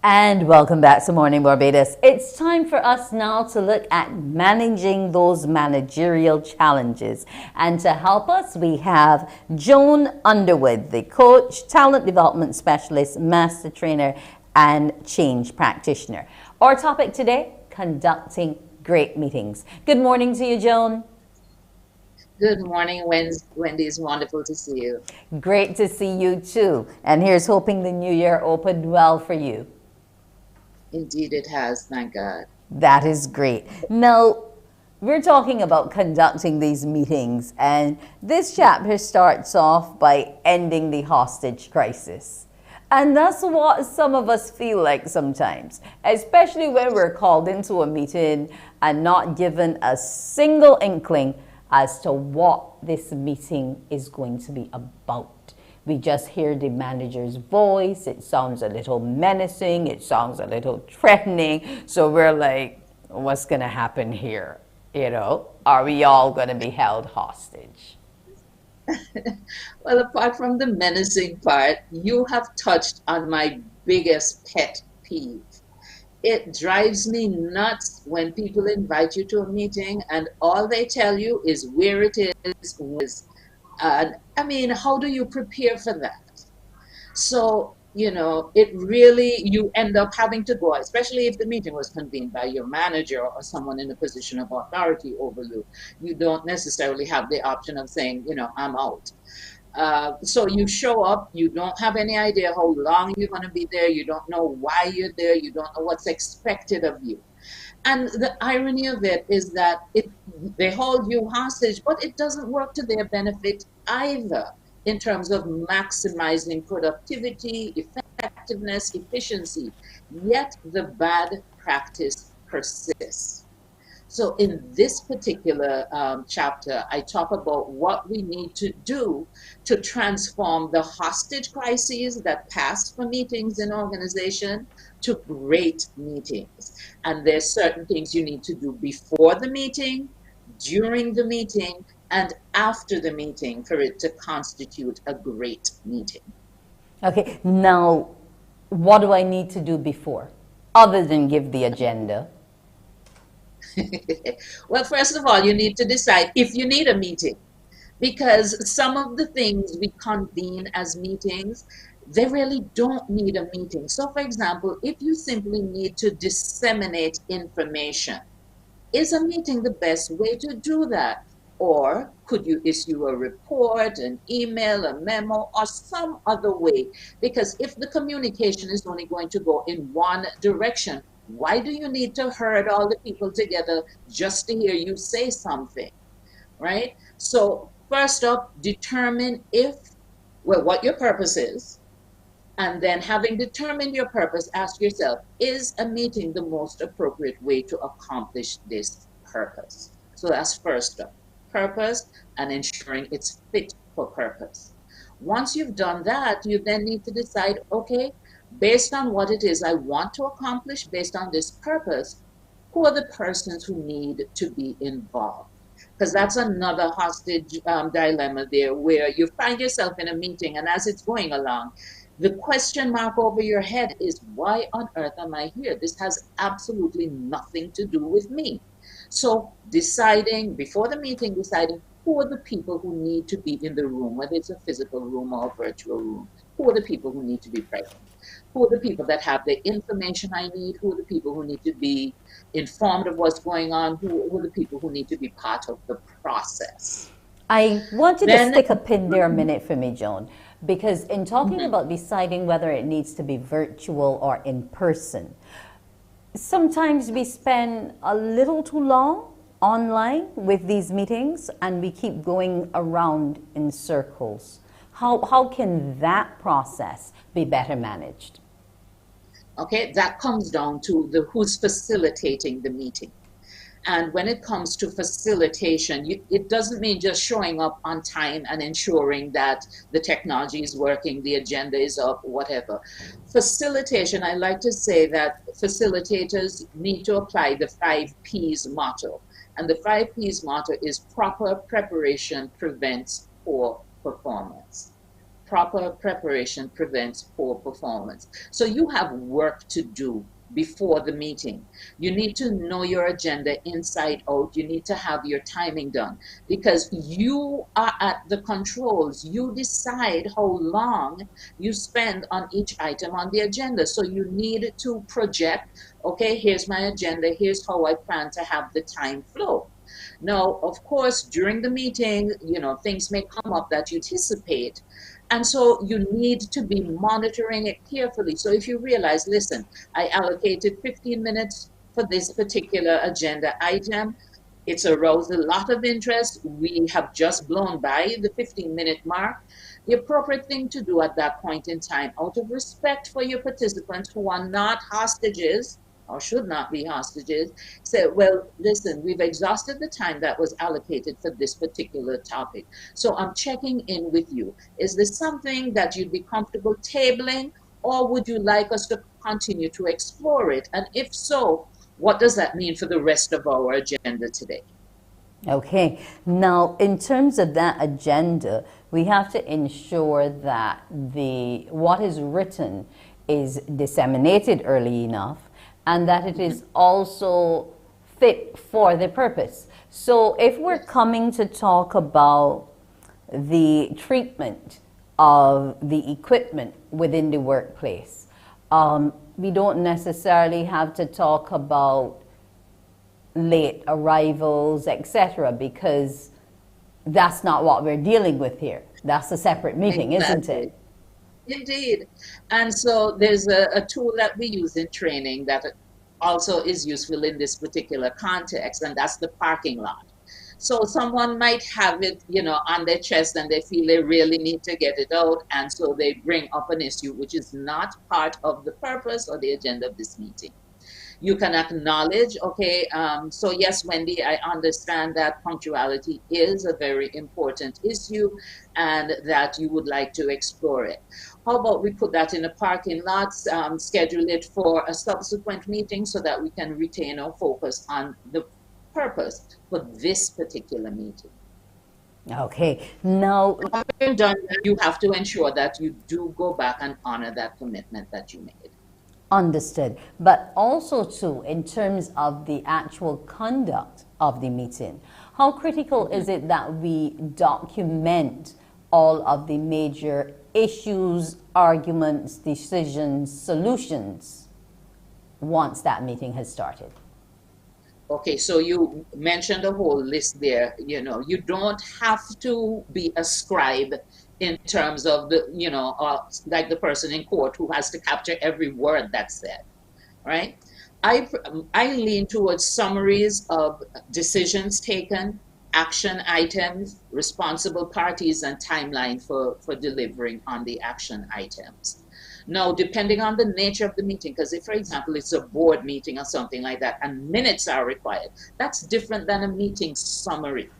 And welcome back to Morning Barbados. It's time for us now to look at managing those managerial challenges. And to help us, we have Joan Underwood, the coach, talent development specialist, master trainer, and change practitioner. Our topic today, conducting great meetings. Good morning to you, Joan. Good morning, Wendy. It's wonderful to see you. Great to see you too. And here's hoping the new year opened well for you. Indeed it has, thank God. That is great. Now, we're talking about conducting these meetings, and this chapter starts off by ending the hostage crisis. And that's what some of us feel like sometimes, especially when we're called into a meeting and not given a single inkling as to what this meeting is going to be about. We just hear the manager's voice. It sounds a little menacing. It sounds a little threatening. So we're like, what's going to happen here? You know, are we all going to be held hostage? Well, apart from the menacing part, you have touched on my biggest pet peeve. It drives me nuts when people invite you to a meeting and all they tell you is where it is. I mean, how do you prepare for that? So, you know, it really, you end up having to go, especially if the meeting was convened by your manager or someone in a position of authority over you. You don't necessarily have the option of saying, you know, I'm out. So you show up, you don't have any idea how long you're going to be there, you don't know why you're there, you don't know what's expected of you. And the irony of it is that they hold you hostage, but it doesn't work to their benefit either in terms of maximizing productivity, effectiveness, efficiency. Yet the bad practice persists. So in this particular chapter, I talk about what we need to do to transform the hostage crises that pass for meetings in organization to great meetings. And there's certain things you need to do before the meeting, during the meeting, and after the meeting for it to constitute a great meeting. Okay, now what do I need to do before, other than give the agenda? Well, first of all, you need to decide if you need a meeting, because some of the things we convene as meetings, they really don't need a meeting. So, for example, if you simply need to disseminate information, is a meeting the best way to do that? Or could you issue a report, an email, a memo, or some other way? Because if the communication is only going to go in one direction, why do you need to herd all the people together just to hear you say something, right? So first up, determine what your purpose is. And then having determined your purpose, ask yourself, is a meeting the most appropriate way to accomplish this purpose? So that's first up, purpose and ensuring it's fit for purpose. Once you've done that, you then need to decide, okay, based on what it is I want to accomplish, based on this purpose, who are the persons who need to be involved? Because that's another hostage dilemma there, where you find yourself in a meeting and as it's going along, the question mark over your head is, why on earth am I here? This has absolutely nothing to do with me. So deciding, before the meeting, deciding who are the people who need to be in the room, whether it's a physical room or a virtual room. Who are the people who need to be present? Who are the people that have the information I need? Who are the people who need to be informed of what's going on? Who are the people who need to be part of the process? I want you to stick a pin there a minute for me, Joan, because in talking about deciding whether it needs to be virtual or in person, sometimes we spend a little too long online with these meetings and we keep going around in circles. How can that process be better managed? Okay, that comes down to who's facilitating the meeting. And when it comes to facilitation, it doesn't mean just showing up on time and ensuring that the technology is working, the agenda is up, whatever. Facilitation, I like to say that facilitators need to apply the 5 P's motto. And the 5 P's motto is proper preparation prevents poor performance. proper preparation prevents poor performance. So you have work to do before the meeting. You need to know your agenda inside out. You need to have your timing done because you are at the controls. You decide how long you spend on each item on the agenda. So you need to project, okay, here's my agenda, here's how I plan to have the time flow. Now, of course, during the meeting, things may come up that you anticipate. And so you need to be monitoring it carefully. So if you realize, listen, I allocated 15 minutes for this particular agenda item, it's aroused a lot of interest. We have just blown by the 15-minute mark. The appropriate thing to do at that point in time, out of respect for your participants who are not hostages, or should not be hostages, say, well, listen, we've exhausted the time that was allocated for this particular topic. So I'm checking in with you. Is this something that you'd be comfortable tabling, or would you like us to continue to explore it? And if so, what does that mean for the rest of our agenda today? Okay, now in terms of that agenda, we have to ensure that what is written is disseminated early enough, and that it is also fit for the purpose. So if we're coming to talk about the treatment of the equipment within the workplace, we don't necessarily have to talk about late arrivals, etc., because that's not what we're dealing with here. That's a separate meeting, isn't it? Indeed. And so there's a tool that we use in training that also is useful in this particular context, and that's the parking lot. So someone might have it, on their chest, and they feel they really need to get it out, and so they bring up an issue which is not part of the purpose or the agenda of this meeting. You can acknowledge, okay, so yes, Wendy, I understand that punctuality is a very important issue and that you would like to explore it. How about we put that in a parking lot, schedule it for a subsequent meeting so that we can retain our focus on the purpose for this particular meeting. Okay, now having done that, you have to ensure that you do go back and honor that commitment that you made. Understood. But also too, in terms of the actual conduct of the meeting, how critical is it that we document all of the major issues, arguments, decisions, solutions once that meeting has started? Okay, so you mentioned a whole list there. You don't have to be a scribe in terms of the, like the person in court who has to capture every word that's said, right? I lean towards summaries of decisions taken, action items, responsible parties, and timeline for delivering on the action items. Now, depending on the nature of the meeting, because if, for example, it's a board meeting or something like that, and minutes are required, that's different than a meeting summary.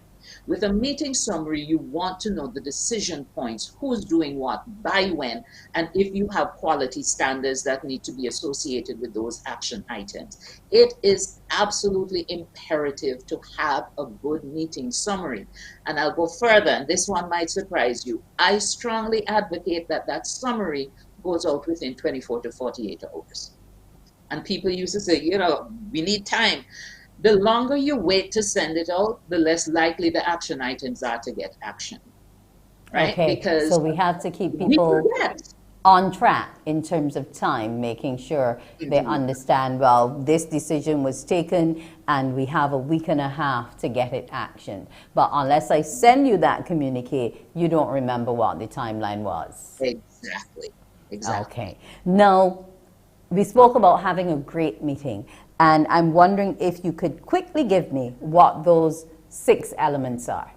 With a meeting summary, you want to know the decision points, who's doing what, by when, and if you have quality standards that need to be associated with those action items. It is absolutely imperative to have a good meeting summary. And I'll go further, and this one might surprise you. I strongly advocate that that summary goes out within 24 to 48 hours. And people used to say, we need time. The longer you wait to send it out, the less likely the action items are to get action, right? Okay, because so we have to keep people on track in terms of time, making sure they understand, well, this decision was taken and we have a week and a half to get it actioned. But unless I send you that communique, you don't remember what the timeline was. Exactly. Okay. Now, we spoke about having a great meeting, and I'm wondering if you could quickly give me what those 6 elements are.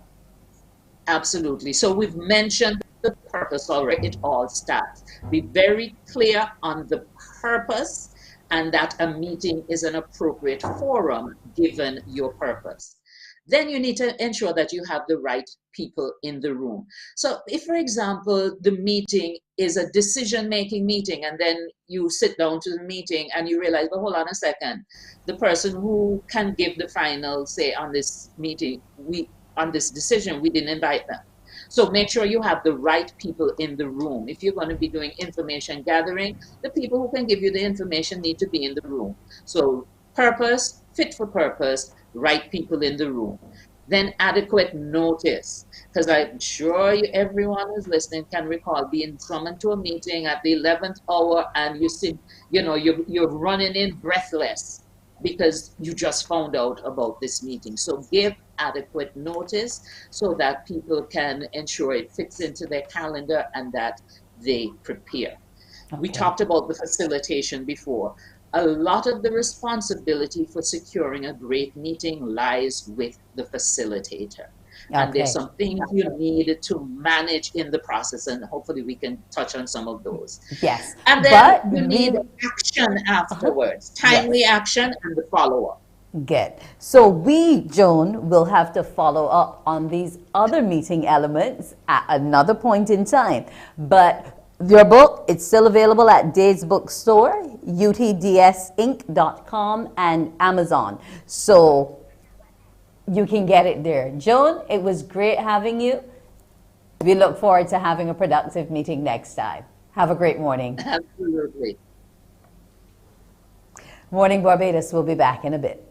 Absolutely. So we've mentioned the purpose already. It all starts. Be very clear on the purpose and that a meeting is an appropriate forum given your purpose. Then you need to ensure that you have the right people in the room. So if, for example, the meeting is a decision-making meeting, and then you sit down to the meeting and you realize, well, hold on a second, the person who can give the final say on this meeting, on this decision, we didn't invite them. So make sure you have the right people in the room. If you're going to be doing information gathering, the people who can give you the information need to be in the room. So purpose, fit for purpose, right people in the room. Then adequate notice, because I'm sure everyone who's listening can recall being summoned to a meeting at the 11th hour and you see, you're running in breathless because you just found out about this meeting. So give adequate notice so that people can ensure it fits into their calendar and that they prepare. Okay. We talked about the facilitation before. A lot of the responsibility for securing a great meeting lies with the facilitator. And there's some things you need to manage in the process, and hopefully we can touch on some of those. Yes. And then you need action afterwards, timely action and the follow-up. Good. So we, Joan, will have to follow up on these other meeting elements at another point in time. But your book, it's still available at Days Bookstore, utdsinc.com, and Amazon. So you can get it there. Joan, it was great having you. We look forward to having a productive meeting next time. Have a great morning. Absolutely. Morning Barbados will be back in a bit.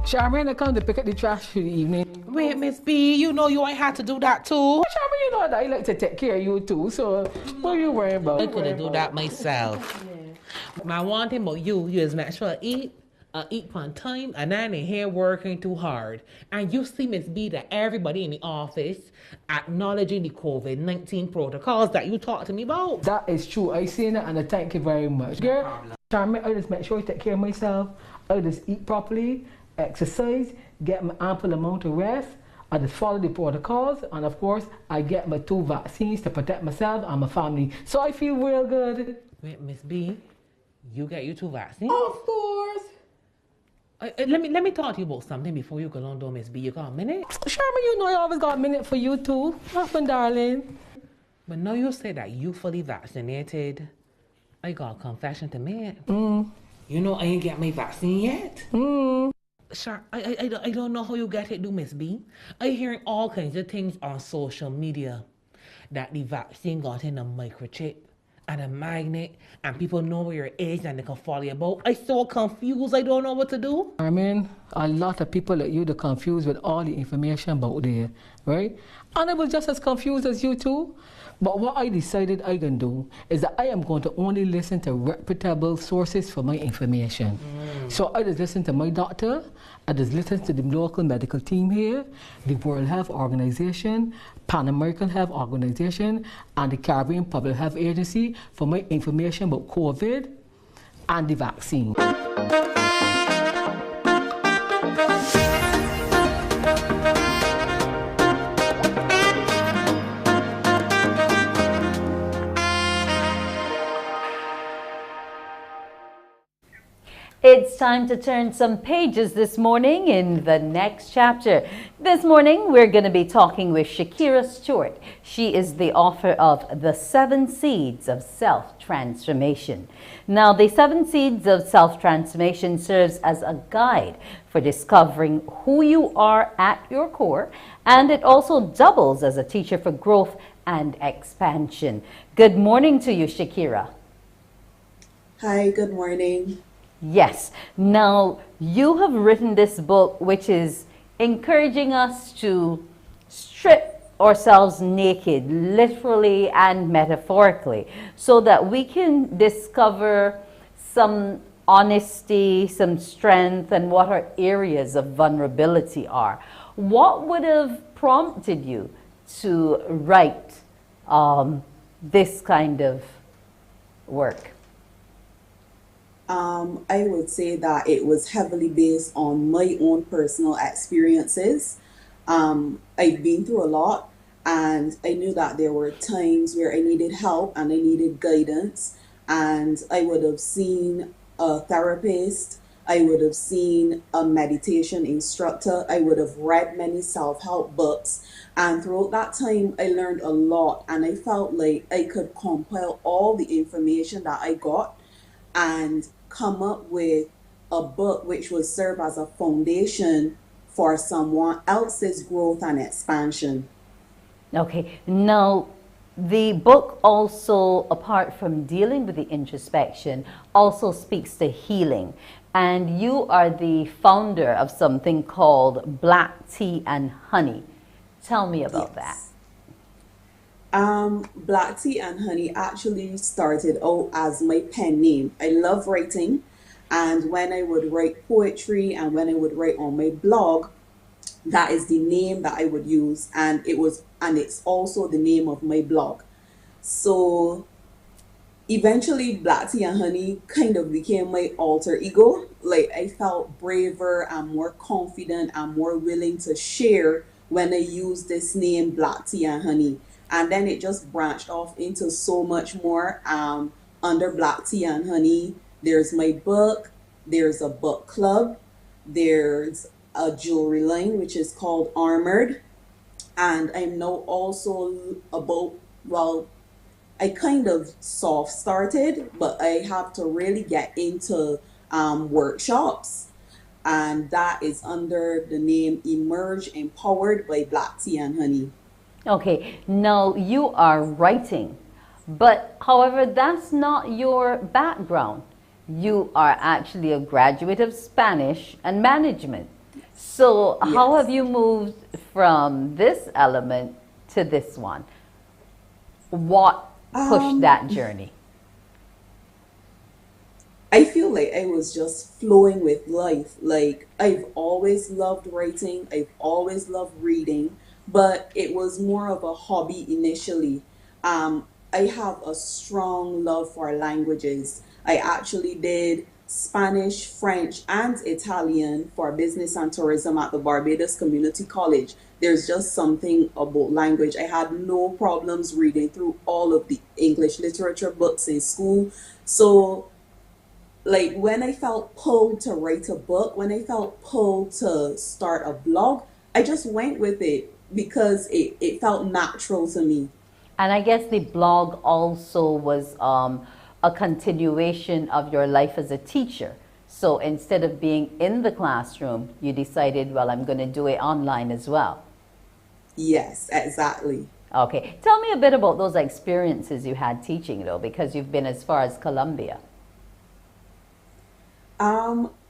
Charmaine, I come to pick up the trash for the evening. Wait, Miss B, you know you ain't had to do that too. Charmaine, you know that I like to take care of you too, so what are you worrying about? I could have do that myself. My one thing about you is make sure I eat on time, and I ain't here working too hard. And you see, Miss B, that everybody in the office acknowledging the COVID-19 protocols that you talked to me about. That is true. I seen it, and I thank you very much. Girl, Charmaine, I just make sure I take care of myself. I just eat properly, exercise, get my ample amount of rest. I just follow the protocols, and of course, I get my 2 vaccines to protect myself and my family. So I feel real good. Wait, Miss B, you get your 2 vaccines? Of course. Let me talk to you about something before you go on, though, Miss B. You got a minute? Sherman, you know I always got a minute for you too. What happened, darling? But now you say that you fully vaccinated. I got a confession to make. You know I ain't get my vaccine yet. Sure, I don't know how you get it, do, Miss B. I hearing all kinds of things on social media that the vaccine got in a microchip and a magnet, and people know where your age and they can follow you about. I so confused, I don't know what to do. I mean, a lot of people like you are confused with all the information about there, right? And I was just as confused as you two. But what I decided I can do is that I am going to only listen to reputable sources for my information. So I just listen to my doctor, I just listen to the local medical team here, the World Health Organization, Pan American Health Organization, and the Caribbean Public Health Agency for my information about COVID and the vaccine. It's time to turn some pages this morning in the next chapter. This morning, we're going to be talking with Shakira Stewart. She is the author of The 7 Seeds of Self-Transformation. Now, the 7 Seeds of Self-Transformation serves as a guide for discovering who you are at your core, and it also doubles as a teacher for growth and expansion. Good morning to you, Shakira. Hi, good morning. Yes. Now, you have written this book, which is encouraging us to strip ourselves naked, literally and metaphorically, so that we can discover some honesty, some strength, and what our areas of vulnerability are. What would have prompted you to write this kind of work? I would say that it was heavily based on my own personal experiences. I've been through a lot, and I knew that there were times where I needed help and I needed guidance, and I would have seen a therapist, I would have seen a meditation instructor, I would have read many self-help books, and throughout that time I learned a lot, and I felt like I could compile all the information that I got and come up with a book which would serve as a foundation for someone else's growth and expansion. Okay, now the book also, apart from dealing with the introspection, also speaks to healing. And you are the founder of something called Black Tea and Honey. Tell me about that. Black Tea and Honey actually started out as my pen name. I love writing, and when I would write poetry and when I would write on my blog, that is the name that I would use, and it's also the name of my blog. So eventually Black Tea and Honey kind of became my alter ego. Like, I felt braver and more confident and more willing to share when I used this name, Black Tea and Honey. And then it just branched off into so much more. Under Black Tea and Honey, there's my book, there's a book club, there's a jewelry line which is called Armored, and I'm now also I kind of soft started, but I have to really get into workshops, and that is under the name Emerge Empowered by Black Tea and Honey. Okay, now you are writing, but however, that's not your background. You are actually a graduate of Spanish and management. So Yes. how have you moved from this element to this one? What pushed that journey? I feel like I was just flowing with life. Like, I've always loved writing, I've always loved reading, but it was more of a hobby initially. I have a strong love for languages. I actually did Spanish, French, and Italian for business and tourism at the Barbados Community College. There's just something about language. I had no problems reading through all of the English literature books in school. So, like, when I felt pulled to write a book, when I felt pulled to start a blog, I just went with it because it felt natural to me. And I guess the blog also was a continuation of your life as a teacher. So instead of being in the classroom, you decided, well, I'm going to do it online as well. Yes, exactly. Okay. Tell me a bit about those experiences you had teaching, though, because you've been as far as Colombia.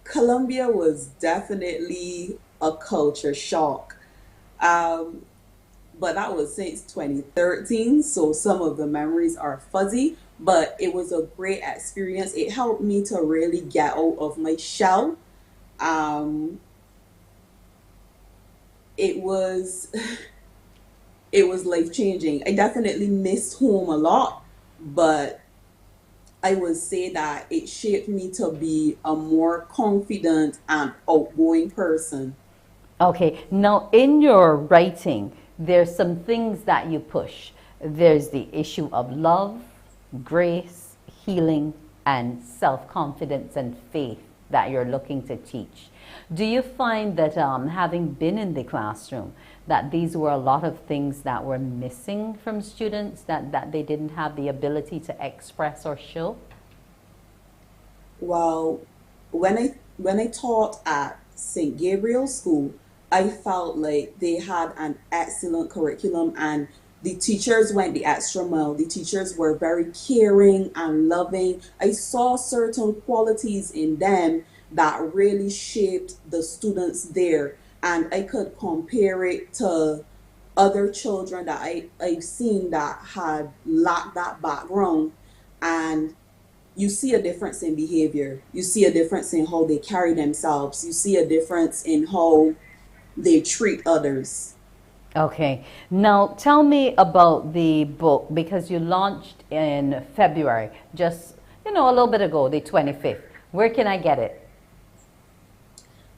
Colombia was definitely a culture shock. but that was since 2013. So some of the memories are fuzzy, but it was a great experience. It helped me to really get out of my shell. Um, it was it was life changing. I definitely missed home a lot, but I would say that it shaped me to be a more confident and outgoing person. Okay, now in your writing, there's some things that you push. There's the issue of love, grace, healing, and self-confidence and faith that you're looking to teach. Do you find that having been in the classroom, that these were a lot of things that were missing from students, that they didn't have the ability to express or show? Well, when I taught at St. Gabriel's School, I felt like they had an excellent curriculum and the teachers went the extra mile. The teachers were very caring and loving. I saw certain qualities in them that really shaped the students there. And I could compare it to other children that I've seen that had lacked that background. And you see a difference in behavior. You see a difference in how they carry themselves. You see a difference in how they treat others. Okay, now tell me about the book, because you launched in February, just, a little bit ago, the 25th. Where can I get it?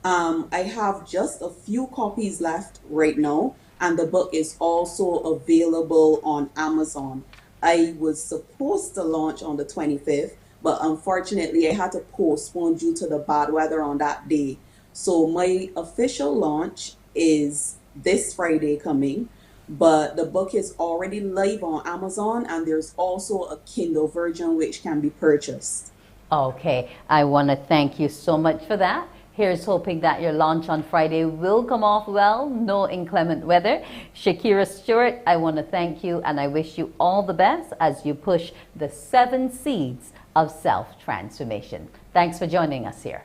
I have just a few copies left right now, and the book is also available on Amazon. I was supposed to launch on the 25th, but unfortunately I had to postpone due to the bad weather on that day. So my official launch is this Friday coming, but the book is already live on Amazon, and there's also a Kindle version which can be purchased. Okay, I want to thank you so much for that. Here's hoping that your launch on Friday will come off well, no inclement weather. Shakira Stewart, I want to thank you, and I wish you all the best as you push the 7 seeds of self-transformation. Thanks for joining us here.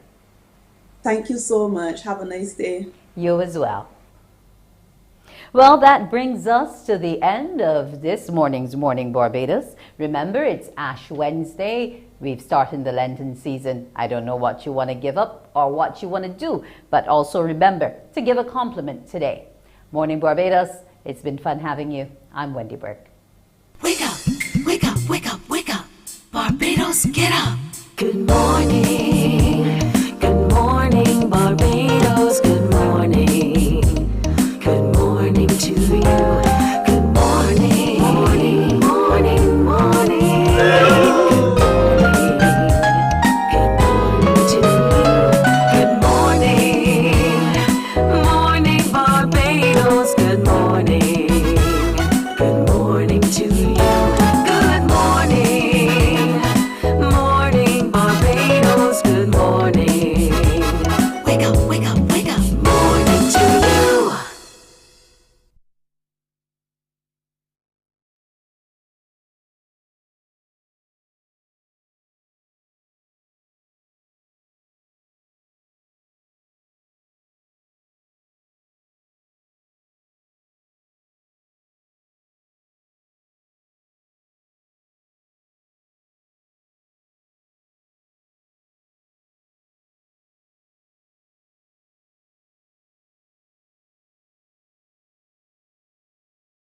Thank you so much. Have a nice day. You as well. Well, that brings us to the end of this morning's Morning Barbados. Remember, it's Ash Wednesday. We've started the Lenten season. I don't know what you want to give up or what you want to do, but also remember to give a compliment today. Morning Barbados, it's been fun having you. I'm Wendy Burke. Wake up, wake up, wake up, wake up. Barbados, get up. Good morning, Barbados, good morning.